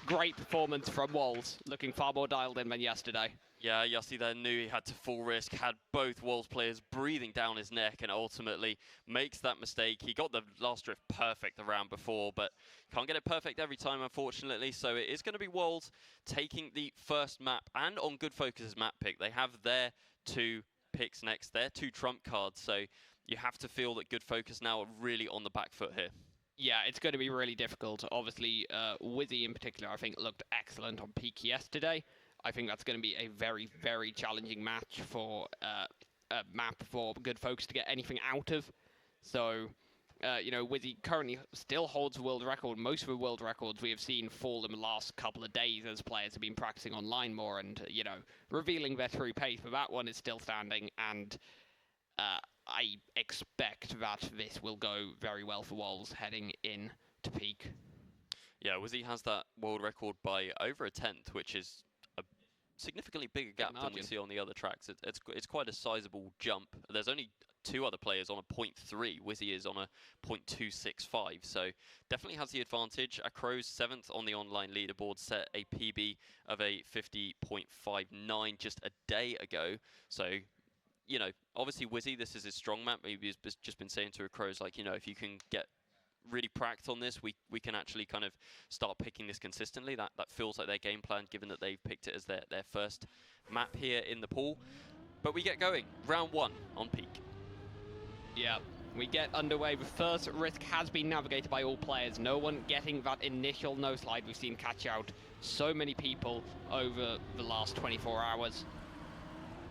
Speaker 5: Great performance from Wolves, looking far more dialed in than yesterday.
Speaker 4: Yeah, Yossi there knew he had to full risk, had both Wolves players breathing down his neck, and ultimately makes that mistake. He got the last drift perfect the round before, but can't get it perfect every time, unfortunately. So it is going to be Wolves taking the first map, and on Good Focus's map pick, they have their 2 picks next, their 2 trump cards. So you have to feel that Good Focus now are really on the back foot here.
Speaker 5: Yeah, it's going to be really difficult. Obviously, Wizzy in particular, I think, looked excellent on peak yesterday. I think that's going to be a very, very challenging match for a map for Good Focus to get anything out of. So, Wizzy currently still holds the world record. Most of the world records we have seen fall in the last couple of days as players have been practicing online more and, revealing their true pace. But that one is still standing, and I expect that this will go very well for Wolves heading in to peak.
Speaker 4: Yeah, Wizzy has that world record by over a 10th, which is a significantly bigger gap than we see on the other tracks. It's quite a sizable jump. There's only 2 other players on a 0.3. Wizzy is on a 0.265, so definitely has the advantage. Acros 7th on the online leaderboard, set a PB of a 50.59 just a day ago. So, obviously Wizzy, this is his strong map. He's just been saying to Acros, like, if you can get really pracked on this, we can actually kind of start picking this consistently. That feels like their game plan, given that they've picked it as their first map here in the pool. But we get going. Round 1 on Peak.
Speaker 5: Yeah, we get underway. The first risk has been navigated by all players. No one getting that initial no slide we've seen catch out so many people over the last 24 hours.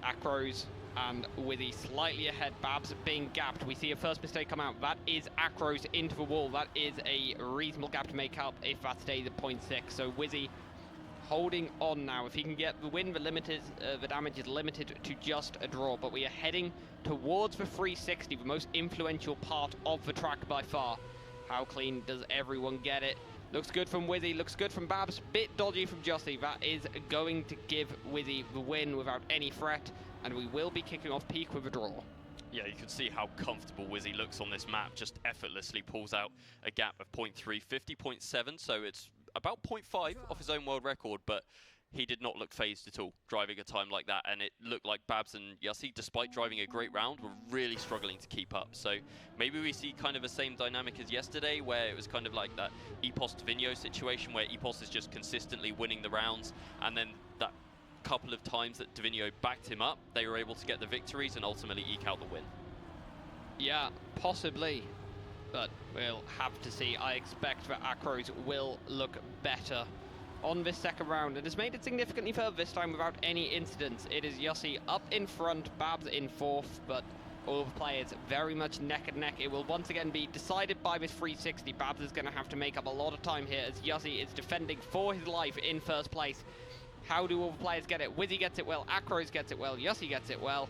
Speaker 5: Acros and Withy slightly ahead. Babs being gapped. We see a first mistake come out. That is Acros into the wall. That is a reasonable gap to make up if that stays at 0.6. So Wizzy holding on now. If he can get the win, the damage is limited to just a draw. But we are heading towards the 360, the most influential part of the track by far. How clean does everyone get it? Looks good from Wizzy, looks good from Babs, bit dodgy from Jussie. That is going to give Wizzy the win without any threat, and we will be kicking off Peak with a draw.
Speaker 4: Yeah, you can see how comfortable Wizzy looks on this map, just effortlessly pulls out a gap of 0.3, 50.7, so it's about 0.5 off his own world record, but he did not look phased at all, driving a time like that, and it looked like Babs and Jussie, despite driving a great round, were really struggling to keep up. So maybe we see kind of the same dynamic as yesterday, where it was kind of like that Epos Divino situation, where Epos is just consistently winning the rounds, and then that couple of times that Divino backed him up, they were able to get the victories and ultimately eke out the win.
Speaker 5: Yeah, possibly, but we'll have to see. I expect that Acros will look better on this second round, and has made it significantly further this time without any incidents. It is Jussie up in front, Babs in fourth, but all the players very much neck and neck. It will once again be decided by this 360. Babs is going to have to make up a lot of time here as Jussie is defending for his life in first place. How do all the players get it? Wizzy gets it well, Acros gets it well, Jussie gets it well.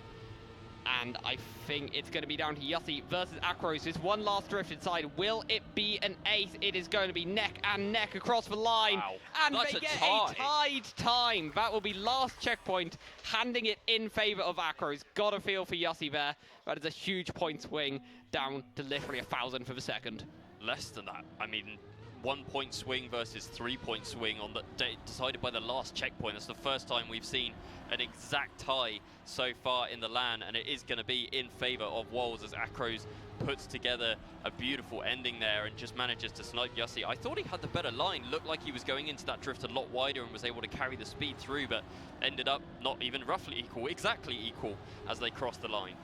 Speaker 5: And I think it's going to be down to Jussie versus Acros. This one last drift inside. Will it be an ace? It is going to be neck and neck across the line.
Speaker 4: Wow.
Speaker 5: And
Speaker 4: That's
Speaker 5: they
Speaker 4: a
Speaker 5: get
Speaker 4: tie.
Speaker 5: a tied time. That will be last checkpoint, handing it in favour of Acros. Got a feel for Jussie there. That is a huge point swing down to literally 1,000 for the second.
Speaker 4: Less than that. I mean, 1 point swing versus 3 point swing on the decided by the last checkpoint. That's the first time we've seen an exact tie so far in the LAN, and it is going to be in favour of Wolves as Acros puts together a beautiful ending there and just manages to snipe Jussie. I thought he had the better line, looked like he was going into that drift a lot wider and was able to carry the speed through, but ended up not even roughly equal, exactly equal as they crossed the line.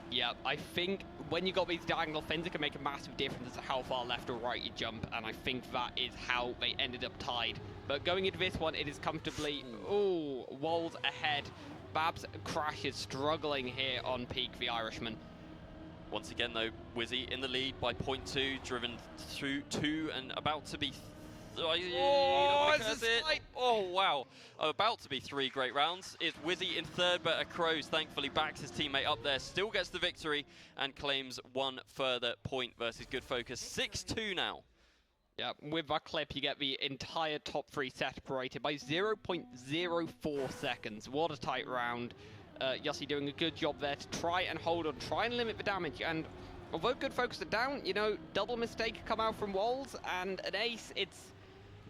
Speaker 5: Yeah, I think when you got these diagonal fins, it can make a massive difference as to how far left or right you jump, and I think that is how they ended up tied. But going into this one, it is comfortably, Wolves ahead. Babs crashes, struggling here on Peak, the Irishman.
Speaker 4: Once again, though, Wizzy in the lead by 0.2, driven through 2 and about to be... Oh, wow. About to be 3 great rounds. It's Wizzy in third, but Acros thankfully backs his teammate up there, still gets the victory and claims 1 further point versus Good Focus. 6-2 now.
Speaker 5: Yeah, with that clip, you get the entire top 3 separated by 0.04 seconds. What a tight round. Jussie doing a good job there to try and hold on, try and limit the damage. And although Good Focus are down, you know, double mistake come out from Walls and an ace.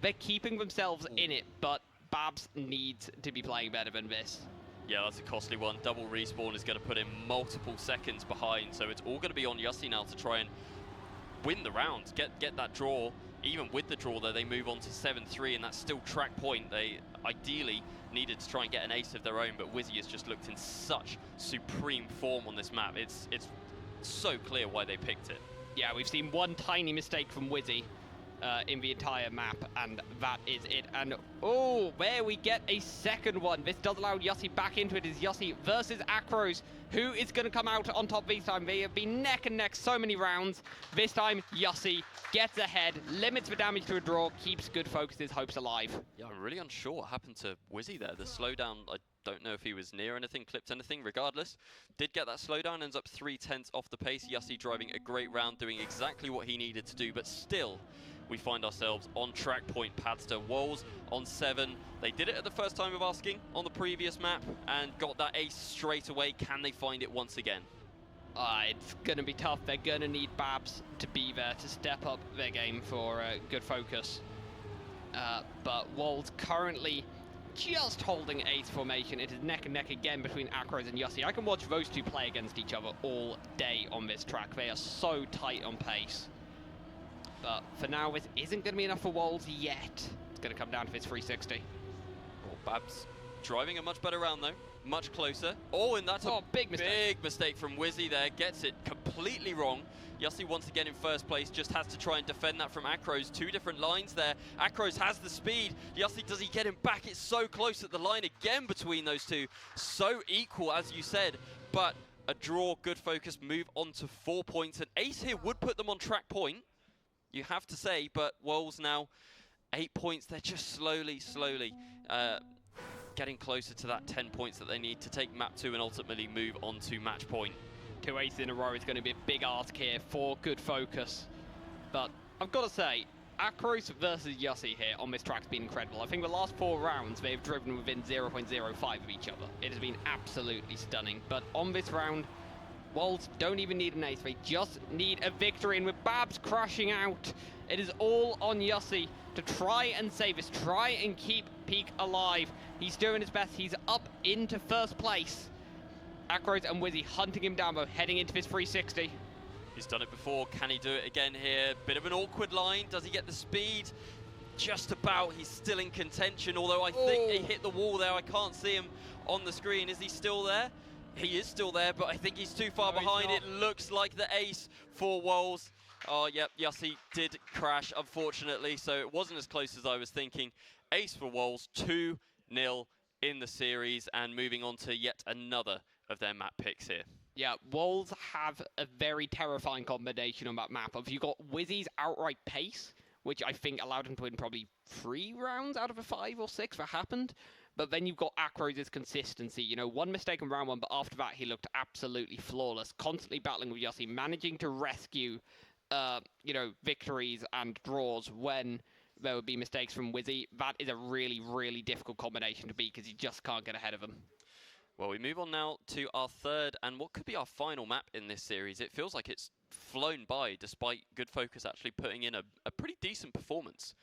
Speaker 5: They're keeping themselves in it, but Babs needs to be playing better than this.
Speaker 4: Yeah, that's a costly one. Double respawn is going to put him multiple seconds behind, so it's all going to be on Jussie now to try and win the round, get that draw. Even with the draw there, they move on to 7-3, and that's still track point. They ideally needed to try and get an ace of their own, but Wizzy has just looked in such supreme form on this map. It's so clear why they picked it.
Speaker 5: Yeah, we've seen one tiny mistake from Wizzy in the entire map, and that is it. And there we get a second one. This does allow Jussie back into it. Is Jussie versus Acros. Who is going to come out on top this time? They have been neck and neck so many rounds. This time, Jussie gets ahead, limits the damage to a draw, keeps Good Focus's hopes alive.
Speaker 4: Yeah, I'm really unsure what happened to Wizzy there. The slowdown, I don't know if he was near anything, clipped anything. Regardless, did get that slowdown, ends up 3/10 off the pace. Jussie driving a great round, doing exactly what he needed to do, but still, we find ourselves on track point. Padster Wolves on 7. They did it at the first time of asking on the previous map and got that ace straight away. Can they find it once again?
Speaker 5: It's going to be tough. They're going to need Babs to be there to step up their game for Good Focus. But Wolves currently just holding ace formation. It is neck and neck again between Acros and Jussie. I can watch those two play against each other all day on this track. They are so tight on pace. But for now, it isn't going to be enough for Wolves yet. It's going to come down to his 360.
Speaker 4: Oh, Babs driving a much better round though, much closer. Oh, and that's a
Speaker 5: big mistake.
Speaker 4: Big mistake from Wizzy there, gets it completely wrong. Yussi once again in first place, just has to try and defend that from Akros. 2 different lines there. Akros has the speed. Yussi, does he get him back? It's so close at the line again between those two. So equal, as you said, but a draw, good focus, move on to 4 points. An ace here would put them on track point, you have to say, but Wolves now 8 points. They're just slowly getting closer to that 10 points that they need to take map 2 and ultimately move on to match point.
Speaker 5: 2 aces in a row is going to be a big ask here for good focus. But I've got to say, Akros versus Yussi here on this track's been incredible. I think the last 4 rounds they've driven within 0.05 of each other. It has been absolutely stunning. But on this round, Wolves don't even need an ace, they just need a victory. And with Babs crashing out, it is all on Yussi to try and save us, try and keep Peak alive. He's doing his best, he's up into first place. Akros and Wizzy hunting him down, though, heading into this 360.
Speaker 4: He's done it before, can he do it again here? Bit of an awkward line, does he get the speed? Just about, he's still in contention, although I think he hit the wall there. I can't see him on the screen. Is he still there? He is still there, but I think he's too far behind. It looks like the ace for Wolves. Oh, yep, Yussi did crash, unfortunately, so it wasn't as close as I was thinking. Ace for Wolves, 2-0 in the series, and moving on to yet another of their map picks here.
Speaker 5: Yeah, Wolves have a very terrifying combination on that map. Of you got Wizzy's outright pace, which I think allowed him to win probably 3 rounds out of the 5 or 6 that happened. But then you've got Akros' consistency. You know, 1 mistake in round 1, but after that he looked absolutely flawless, constantly battling with Yussi, managing to rescue, you know, victories and draws when there would be mistakes from Wizzy. That is a really, really difficult combination to beat because you just can't get ahead of him.
Speaker 4: Well, we move on now to our third and what could be our final map in this series. It feels like it's flown by despite good focus actually putting in a pretty decent performance.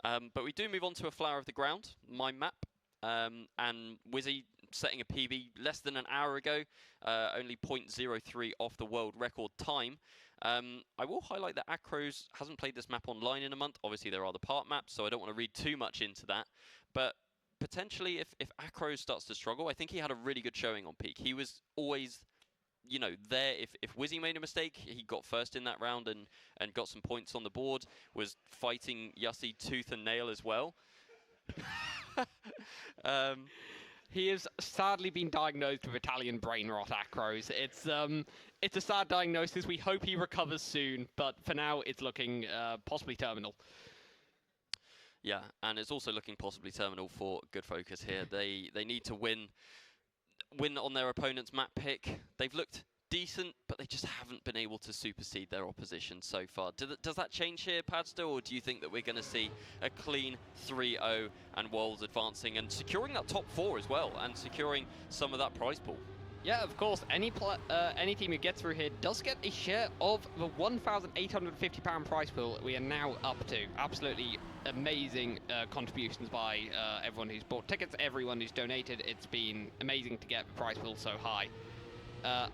Speaker 4: But we do move on to a Flower of the Ground, my map. And Wizzy setting a PB less than an hour ago, only 0.03 off the world record time. I will highlight that Akros hasn't played this map online in a month. Obviously, there are the part maps, so I don't want to read too much into that. But potentially, if Akros starts to struggle, I think he had a really good showing on Peak. He was always, you know, there. If Wizzy made a mistake, he got first in that round and got some points on the board, was fighting Yussi tooth and nail as well.
Speaker 5: He has sadly been diagnosed with Italian brain rot, Akros. It's a sad diagnosis. We hope he recovers soon, but for now it's looking possibly terminal.
Speaker 4: Yeah, and it's also looking possibly terminal for good focus here. They need to win on their opponent's map pick. They've looked decent, but they just haven't been able to supersede their opposition so far. Does that change here, Padster, or do you think that we're going to see a clean 3-0 and Wolves advancing and securing that top 4 as well, and securing some of that prize pool?
Speaker 5: Yeah, of course. Any team who gets through here does get a share of the £1,850 prize pool we are now up to. Absolutely amazing contributions by everyone who's bought tickets, everyone who's donated. It's been amazing to get the prize pool so high.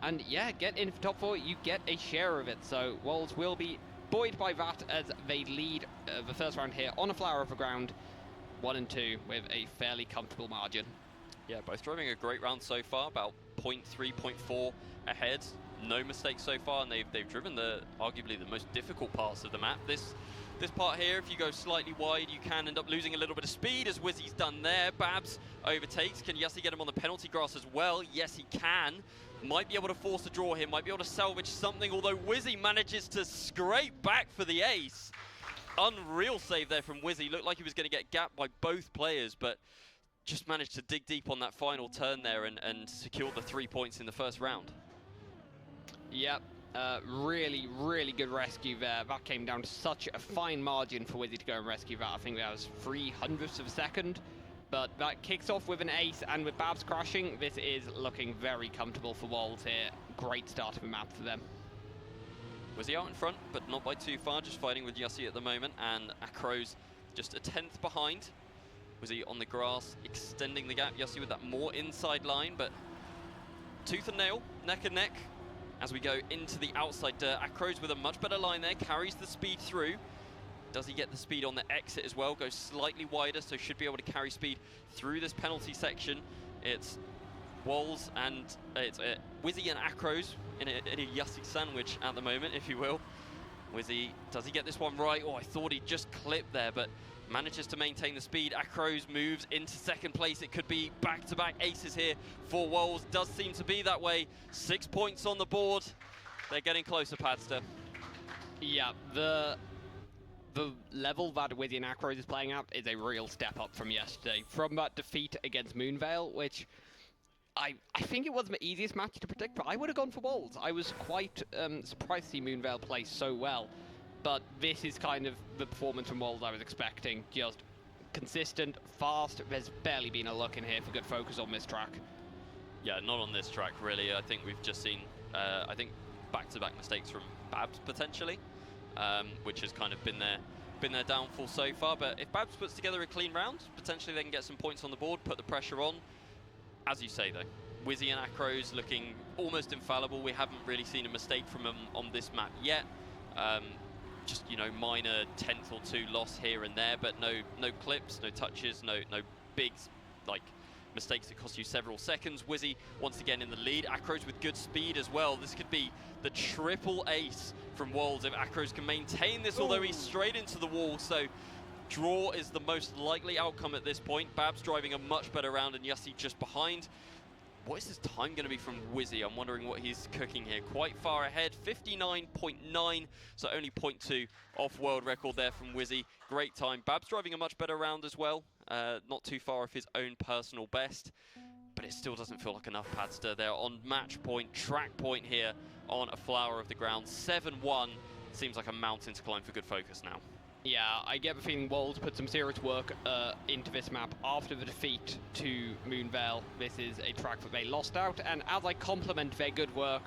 Speaker 5: And yeah, get in for top 4, you get a share of it. So Wolves will be buoyed by that as they lead the first round here on a Flower of the Ground, 1 and 2 with a fairly comfortable margin.
Speaker 4: Yeah, both driving a great round so far, about 0.3, 0.4 ahead. No mistakes so far, and they've driven arguably the most difficult parts of the map. This part here, if you go slightly wide, you can end up losing a little bit of speed, as Wizzy's done there. Babs overtakes. Can Yussi get him on the penalty grass as well? Yes, he can. Might be able to force a draw here, might be able to salvage something, although Wizzy manages to scrape back for the ace. Unreal save there from Wizzy. Looked like he was going to get gapped by both players, but just managed to dig deep on that final turn there and secure the 3 points in the first round.
Speaker 5: Yep, really, really good rescue there. That came down to such a fine margin for Wizzy to go and rescue that. I think that was 0.03 of a second. But that kicks off with an ace, and with Babs crashing, this is looking very comfortable for Wolves here. Great start of the map for them.
Speaker 4: Wizzy out in front, but not by too far, just fighting with Yussi at the moment, and Akros just a 10th behind. Wizzy on the grass, extending the gap. Yussi with that more inside line, but tooth and nail, neck and neck, as we go into the outside dirt. Akros with a much better line there, carries the speed through. Does he get the speed on the exit as well? Goes slightly wider, so should be able to carry speed through this penalty section. It's Walls and it's Wizzy and Acros in a Yussi sandwich at the moment, if you will. Wizzy, does he get this one right? Oh, I thought he just clipped there, but manages to maintain the speed. Acros moves into second place. It could be back-to-back aces here for Walls. Does seem to be that way. 6 points on the board. They're getting closer, Padster.
Speaker 5: Yeah, the level that Wizzy and Acros is playing at is a real step up from yesterday. From that defeat against Moonveil, which I think it was my easiest match to predict, but I would have gone for Walls. I was quite surprised to see Moonveil play so well. But this is kind of the performance from Walls I was expecting. Just consistent, fast. There's barely been a look in here for good focus on this track.
Speaker 4: Yeah, not on this track, really. I think we've just seen, I think, back-to-back mistakes from Babs, potentially, which has kind of been their downfall so far. But if Babs puts together a clean round, potentially they can get some points on the board, put the pressure on. As you say, though, Wizzy and Acros looking almost infallible. We haven't really seen a mistake from them on this map yet. Just, you know, minor 10th or 2 loss here and there, but no clips, no touches, no big, like, mistakes that cost you several seconds. Wizzy once again in the lead. Acros with good speed as well. This could be the triple ace from Walls if Acros can maintain this, although he's straight into the wall. So draw is the most likely outcome at this point. Babs driving a much better round and Yussi just behind. What is his time going to be from Wizzy? I'm wondering what he's cooking here. Quite far ahead, 59.9, so only 0.2 off world record there from Wizzy. Great time. Babs driving a much better round as well. Not too far off his own personal best, but it still doesn't feel like enough, Padster. They're on match point, track point here on a flower of the ground. 7-1 seems like a mountain to climb for good focus now.
Speaker 5: Yeah, I get the feeling Walls put some serious work into this map after the defeat to Moonveil. This is a track that they lost out, and as I compliment their good work,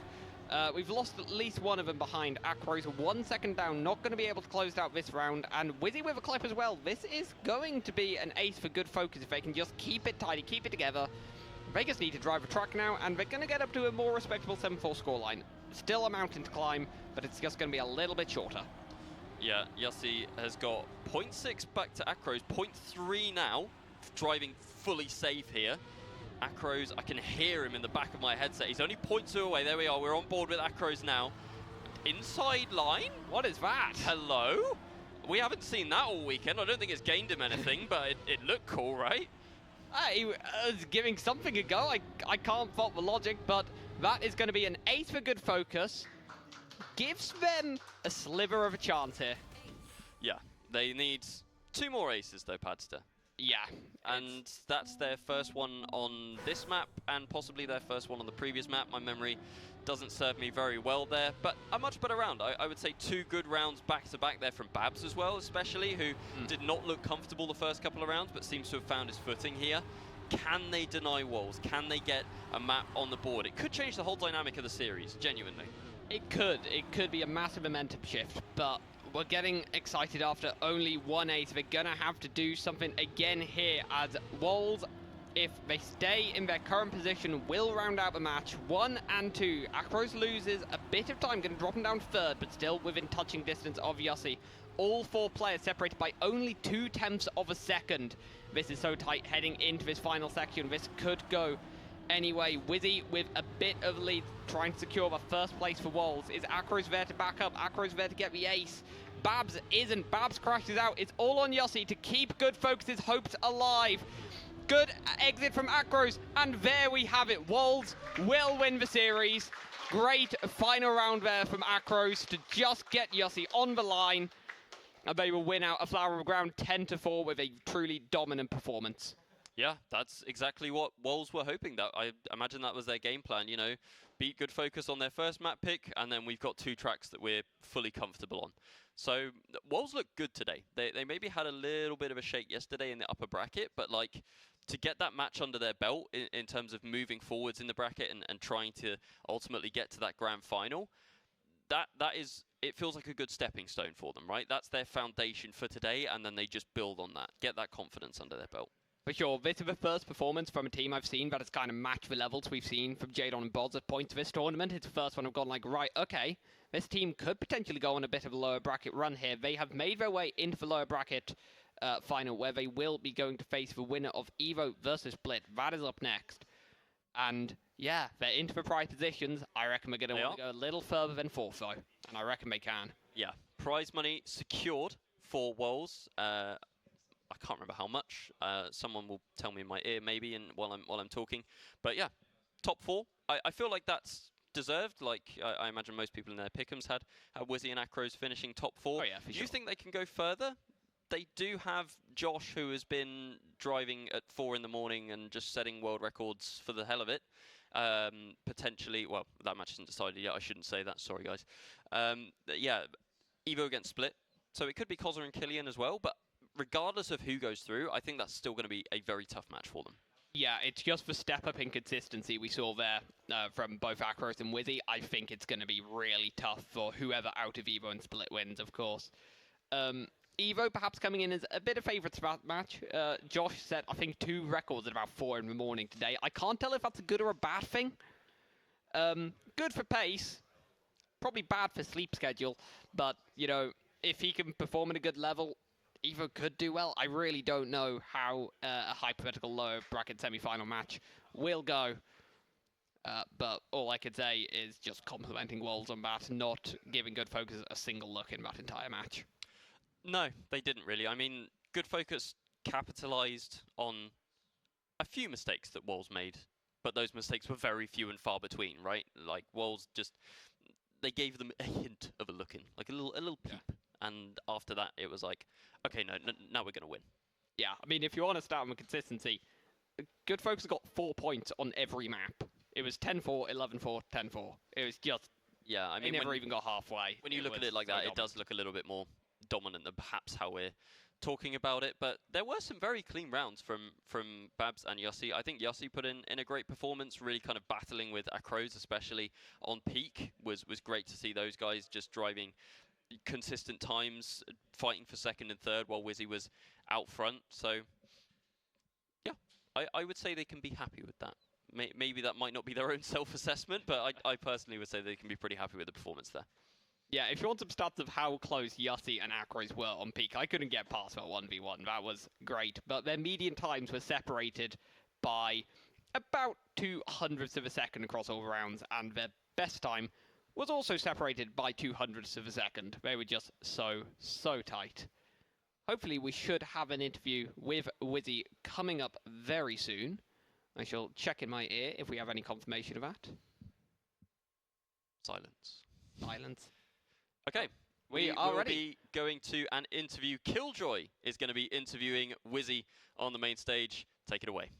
Speaker 5: we've lost at least one of them behind. Acros 1 second down, not going to be able to close out this round, and Wizzy with a clip as well. This is going to be an ace for good focus if they can just keep it tidy, keep it together. They just need to drive a track now, and they're going to get up to a more respectable 7-4 scoreline. Still a mountain to climb, but it's just going to be a little bit shorter.
Speaker 4: Yeah, Yussi has got 0.6 back to Acros, 0.3 now, driving fully safe here. Acros, I can hear him in the back of my headset. He's only 0.2 away. There we are. We're on board with Acros now. Inside line?
Speaker 5: What is that?
Speaker 4: Hello? We haven't seen that all weekend. I don't think it's gained him anything, but it looked cool, right?
Speaker 5: He was giving something a go. I can't fault the logic, but that is going to be an ace for good focus. Gives them a sliver of a chance here.
Speaker 4: Yeah, they need 2 more aces though, Padster.
Speaker 5: Yeah.
Speaker 4: And that's their first one on this map, and possibly their first one on the previous map. My memory doesn't serve me very well there, but a much better round. I would say 2 good rounds back-to-back there from Babs as well, especially, who did not look comfortable the first couple of rounds, but seems to have found his footing here. Can they deny Walls? Can they get a map on the board? It could change the whole dynamic of the series, genuinely.
Speaker 5: It could be a massive momentum shift, but we're getting excited after only 1 ace. They're gonna have to do something again here, as Walls, if they stay in their current position, will round out the match 1 and 2. Acros loses a bit of time, gonna drop him down 3rd, but still within touching distance of Yussi. All 4 players separated by only 0.2 of a second. This is so tight heading into this final section. This could go anyway. Wizzy with a bit of lead, trying to secure the first place for Walls. Is Acros there to back up? Acros there to get the ace. Babs isn't. Babs crashes out. It's all on Yussi to keep good focus's hopes alive. Good exit from Acros, and there we have it. Walls will win the series. Great final round there from Acros to just get Yussi on the line, and they will win out a flower of ground 10-4 with a truly dominant performance.
Speaker 4: Yeah, that's exactly what Walls were hoping. That I imagine that was their game plan, you know, beat good focus on their first map pick, and then we've got 2 tracks that we're fully comfortable on. So Walls look good today. They maybe had a little bit of a shake yesterday in the upper bracket, but like to get that match under their belt in terms of moving forwards in the bracket and trying to ultimately get to that grand final, that is, it feels like a good stepping stone for them, right? That's their foundation for today, and then they just build on that, get that confidence under their belt.
Speaker 5: For sure, this is the first performance from a team I've seen that has kind of matched the levels we've seen from Jadon and Bods at points of this tournament. It's the first one I've gone like, right, okay, this team could potentially go on a bit of a lower bracket run here. They have made their way into the lower bracket final, where they will be going to face the winner of Evo versus Split. That is up next. And yeah, they're into the prize positions. I reckon we're going to want to go a little further than fourth, though. And I reckon they can.
Speaker 4: Yeah, prize money secured for Worlds. I can't remember how much. Someone will tell me in my ear maybe while I'm talking. But yeah, top 4. I feel like that's deserved. Like I imagine most people in their pick'ems had Wizzy and Acros finishing top 4.
Speaker 5: Oh yeah, for
Speaker 4: Do
Speaker 5: sure.
Speaker 4: you think they can go further? They do have Josh, who has been driving at 4 in the morning and just setting world records for the hell of it. Potentially, well, that match isn't decided yet. I shouldn't say that. Sorry, guys. Yeah, Evo against Split. So it could be Kozza and Killian as well. But regardless of who goes through, I think that's still going to be a very tough match for them.
Speaker 5: Yeah, it's just the step-up in consistency we saw there from both Acros and Wizzy. I think it's going to be really tough for whoever out of Evo and Split wins, of course. Evo perhaps coming in as a bit of favourites for that match. Josh set, I think, 2 records at about 4 in the morning today. I can't tell if that's a good or a bad thing. Good for pace, probably bad for sleep schedule, but, you know, if he can perform at a good level, Evo could do well. I really don't know how a hypothetical lower bracket semi-final match will go. But all I could say is just complimenting Wolves on that, not giving Good Focus a single look in that entire match.
Speaker 4: No, they didn't really. I mean, Good Focus capitalised on a few mistakes that Wolves made, but those mistakes were very few and far between, right? Like, Wolves just, they gave them a hint of a look in, like a little peep. Yeah. And after that, it was like, okay, now we're going to win.
Speaker 5: Yeah, I mean, if you want to start with consistency, Good Focus got 4 points on every map. It was 10-4, 11-4, 10-4. It was just,
Speaker 4: yeah, I mean,
Speaker 5: they never even got halfway.
Speaker 4: When you look at it like that, it does look a little bit more dominant than perhaps how we're talking about it. But there were some very clean rounds from Babs and Yossi. I think Yossi put in a great performance, really kind of battling with Acros, especially on peak. Was great to see those guys just driving consistent times, fighting for second and third while Wizzy was out front. So yeah, I would say they can be happy with that. Maybe that might not be their own self-assessment, but I personally would say they can be pretty happy with the performance there.
Speaker 5: Yeah, if you want some stats of how close Yossi and Acros were on peak, I couldn't get past that 1v1. That was great. But their median times were separated by about 2/100ths of a second across all rounds, and their best time was also separated by 2/100ths of a second. They were just so tight. Hopefully we should have an interview with Wizzy coming up very soon. I shall check in my ear if we have any confirmation of that. Silence.
Speaker 4: Okay, we are ready. Be going to an interview. Killjoy is going to be interviewing Wizzy on the main stage. Take it away.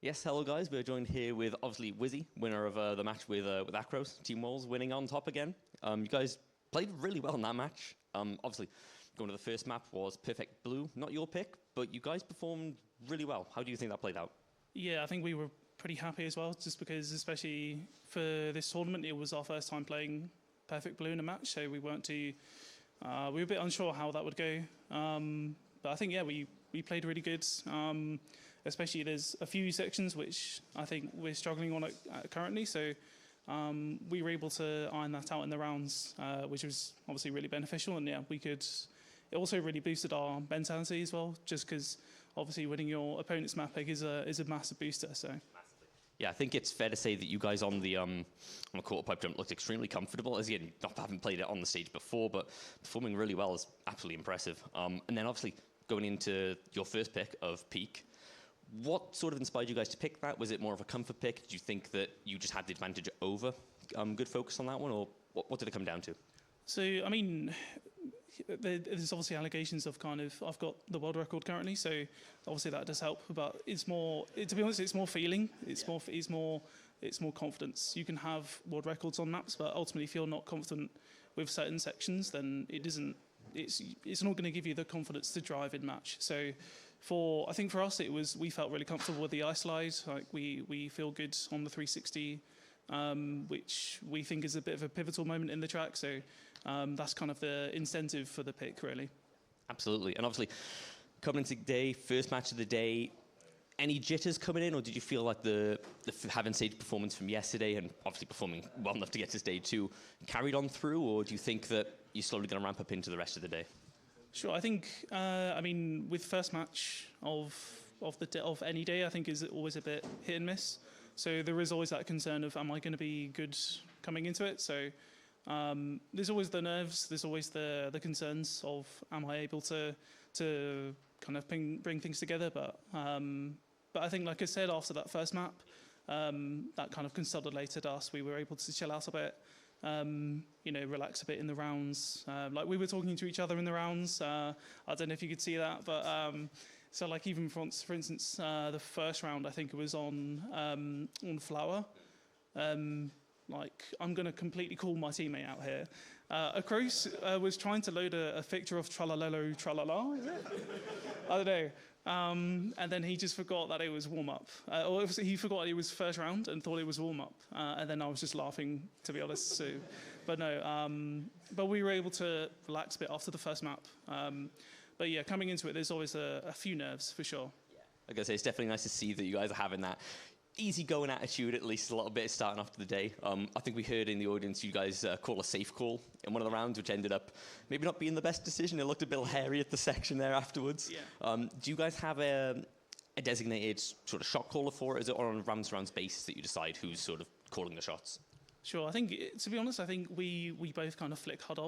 Speaker 2: Yes, hello guys. We're joined here with obviously Wizzy, winner of the match with Acros, Team Wolves winning on top again. You guys played really well in that match. Obviously, going to the first map was Perfect Blue, not your pick, but you guys performed really well. How do you think that played out?
Speaker 6: Yeah, I think we were pretty happy as well, just because especially for this tournament, it was our first time playing Perfect Blue in a match, so we weren't too, we were a bit unsure how that would go. But I think, yeah, we played really good. Especially there's a few sections which I think we're struggling on currently, so we were able to iron that out in the rounds, which was obviously really beneficial. And yeah, it also really boosted our mentality as well, just because obviously winning your opponent's map pick is a massive booster. So.
Speaker 2: Yeah, I think it's fair to say that you guys on the quarter pipe jump looked extremely comfortable. As you not having played it on the stage before, but performing really well is absolutely impressive. And then obviously going into your first pick of Peak, what sort of inspired you guys to pick that? Was it more of a comfort pick? Did you think that you just had the advantage over Good Focus on that one, or what did it come down to?
Speaker 6: So, I mean, there's obviously allegations of I've got the world record currently, so obviously that does help. But it's more, to be honest, it's more feeling. It's more confidence. You can have world records on maps, but ultimately, if you're not confident with certain sections, then it isn't. It's not going to give you the confidence to drive in match. So, I think for us, we felt really comfortable with the ice slide. Like we feel good on the 360, which we think is a bit of a pivotal moment in the track. So. That's kind of the incentive for the pick, really.
Speaker 2: Absolutely. And obviously, coming into the day, first match of the day,
Speaker 7: any jitters coming in, or did you feel like the having stage performance from yesterday and obviously performing well enough to get to stage 2 carried on through, or do you think that you're slowly going to ramp up into the rest of the day?
Speaker 6: Sure, I think, with first match of any day, I think is always a bit hit and miss. So there is always that concern of, am I going to be good coming into it? So there's always the nerves, there's always the concerns of, am I able to kind of bring things together? But I think, like I said, after that first map, that kind of consolidated us. We were able to chill out a bit, relax a bit in the rounds. Like we were talking to each other in the rounds. I don't know if you could see that, but so like even for instance, the first round, I think it was on Flower. Like I'm going to completely call my teammate out here. Across was trying to load a picture of Tralalelo Tralala, is it? I don't know. And then he just forgot that it was warm-up. Or he forgot it was first round and thought it was warm-up. And then I was just laughing, to be honest. So, but no, but we were able to relax a bit after the first map. But yeah, coming into it, there's always a few nerves, for sure.
Speaker 7: Like I say, it's definitely nice to see that you guys are having that easy-going attitude, at least a little bit, starting off the day. I think we heard in the audience you guys call a safe call in one of the rounds, which ended up maybe not being the best decision. It looked a bit hairy at the section there afterwards.
Speaker 6: Yeah.
Speaker 7: Do you guys have a designated sort of shot caller for it? Is it on a rounds basis that you decide who's sort of calling the shots?
Speaker 6: Sure. I think, to be honest, I think we both kind of flick hard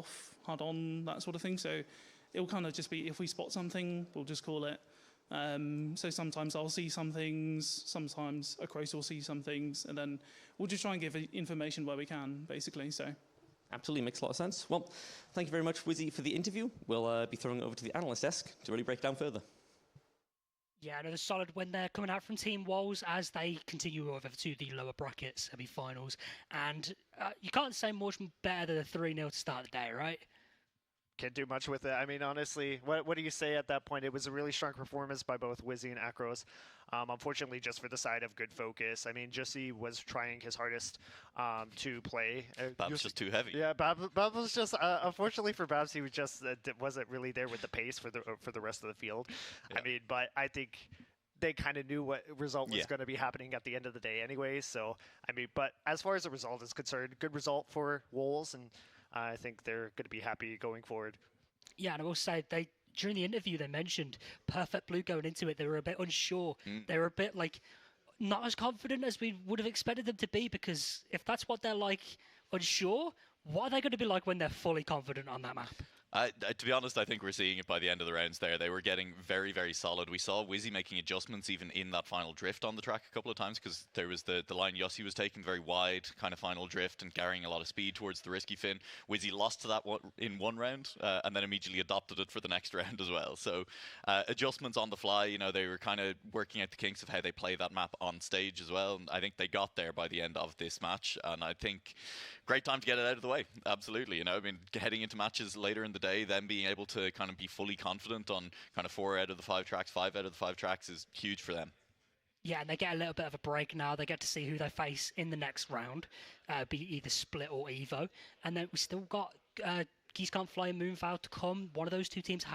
Speaker 6: on, that sort of thing. So it'll kind of just be, if we spot something, we'll just call it. So sometimes I'll see some things, sometimes Across will see some things, and then we'll just try and give information where we can, basically. So,
Speaker 7: absolutely, makes a lot of sense. Well, thank you very much, Wizzy, for the interview. We'll be throwing it over to the analyst desk to really break down further.
Speaker 1: Yeah, another solid win there coming out from Team Wolves as they continue over to the lower bracket semi-finals. And you can't say much better than a 3-0 to start the day, right?
Speaker 8: Can't do much with it. I mean, honestly, what do you say at that point? It was a really strong performance by both Wizzy and Akros. Unfortunately, just for the side of good focus. I mean, Jussi was trying his hardest to play.
Speaker 3: Bab's just too heavy.
Speaker 8: Yeah, Bab was just, unfortunately for Babs, he was just wasn't really there with the pace for the rest of the field. Yeah. I mean, but I think they kind of knew what result was going to be happening at the end of the day anyway. So, I mean, but as far as the result is concerned, good result for Wolves, and I think they're going to be happy going forward.
Speaker 1: Yeah, and I will say, during the interview they mentioned Perfect Blue going into it. They were a bit unsure. They were a bit not as confident as we would have expected them to be, because if that's what they're unsure, what are they going to be like when they're fully confident on that map?
Speaker 3: To be honest, I think we're seeing it by the end of the rounds there. They were getting very, very solid. We saw Wizzy making adjustments even in that final drift on the track a couple of times, because there was the line Jussi was taking, very wide kind of final drift and carrying a lot of speed towards the risky fin. Wizzy lost to that in one round and then immediately adopted it for the next round as well. So adjustments on the fly, they were kind of working out the kinks of how they play that map on stage as well. And I think they got there by the end of this match. And I think great time to get it out of the way. Absolutely. I mean, heading into matches later in the day, then being able to kind of be fully confident on kind of 4 out of the 5 tracks, 5 out of the 5 tracks is huge for them.
Speaker 1: Yeah, and they get a little bit of a break now. They get to see who they face in the next round, be either Split or Evo. And then we still got Geese Can't Fly and Moonfowl to come. One of those two teams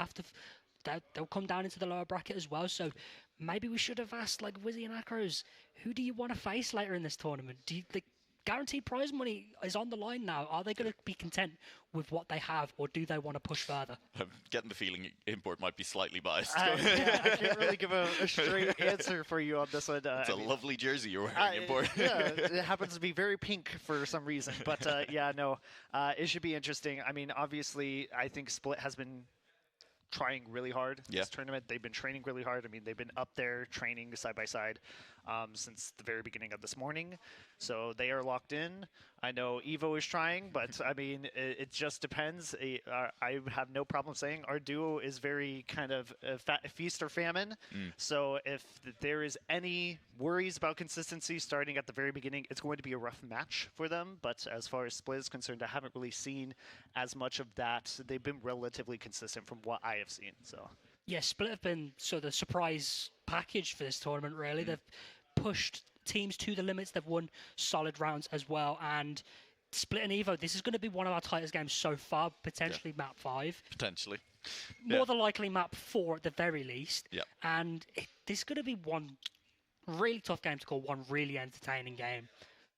Speaker 1: they'll come down into the lower bracket as well. So maybe we should have asked, Wizzy and Akros, who do you want to face later in this tournament? The guaranteed prize money is on the line now. Are they going to be content with what they have, or do they want to push further?
Speaker 3: I'm getting the feeling Import might be slightly biased.
Speaker 8: I can't really give a straight answer for you on this one.
Speaker 3: It's a lovely jersey you're wearing, Import.
Speaker 8: Yeah, it happens to be very pink for some reason. But it should be interesting. I mean, obviously, I think Split has been trying really hard this tournament. They've been training really hard. I mean, they've been up there training side by side since the very beginning of this morning. So they are locked in. I know Evo is trying, but I mean, it just depends. I have no problem saying our duo is very kind of feast or famine. So if there is any worries about consistency starting at the very beginning, it's going to be a rough match for them. But as far as Split is concerned, I haven't really seen as much of that. They've been relatively consistent from what I have seen. So
Speaker 1: yeah, Split have been sort of the surprise package for this tournament, really. They've pushed teams to the limits. They've won solid rounds as well. And Split and Evo, this is going to be one of our tightest games so far, potentially map 5.
Speaker 3: Potentially.
Speaker 1: More than likely map 4 at the very least.
Speaker 3: Yeah.
Speaker 1: And this is going to be one really tough game to call, one really entertaining game.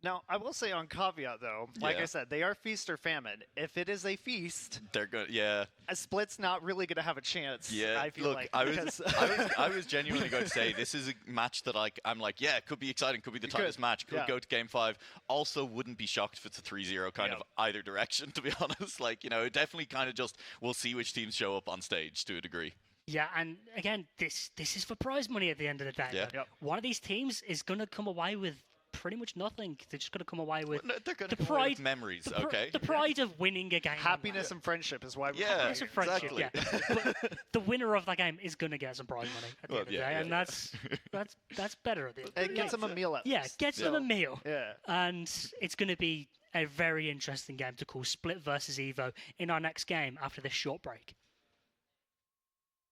Speaker 8: Now, I will say on caveat, though, like I said, they are feast or famine. If it is a feast,
Speaker 3: they're good. Yeah.
Speaker 8: A Split's not really going to have a chance.
Speaker 3: Yeah.
Speaker 8: I feel
Speaker 3: Look,
Speaker 8: like.
Speaker 3: I was genuinely going to say this is a match that I'm like, yeah, it could be exciting, could be the tightest match, could go to Game 5. Also, wouldn't be shocked if it's a 3-0 kind of either direction, to be honest. Like, it definitely kind of just we'll see which teams show up on stage to a degree.
Speaker 1: Yeah, and again, this is for prize money at the end of the day.
Speaker 3: Yeah.
Speaker 8: Yep.
Speaker 1: One of these teams is going to come away with pretty much nothing. They're just going to come away with
Speaker 3: they're going
Speaker 1: the
Speaker 3: to
Speaker 1: pride,
Speaker 3: with memories,
Speaker 1: the pride of winning a game.
Speaker 8: Happiness and friendship is why we're
Speaker 1: happiness and friendship,
Speaker 3: exactly.
Speaker 1: But the winner of that game is going to get some prize money at the end of the day, and that's better at the end.
Speaker 8: It gets them a meal at
Speaker 1: least.
Speaker 8: least.
Speaker 1: Gets them a meal.
Speaker 8: Yeah.
Speaker 1: And it's going to be a very interesting game to call Split versus Evo in our next game after this short break.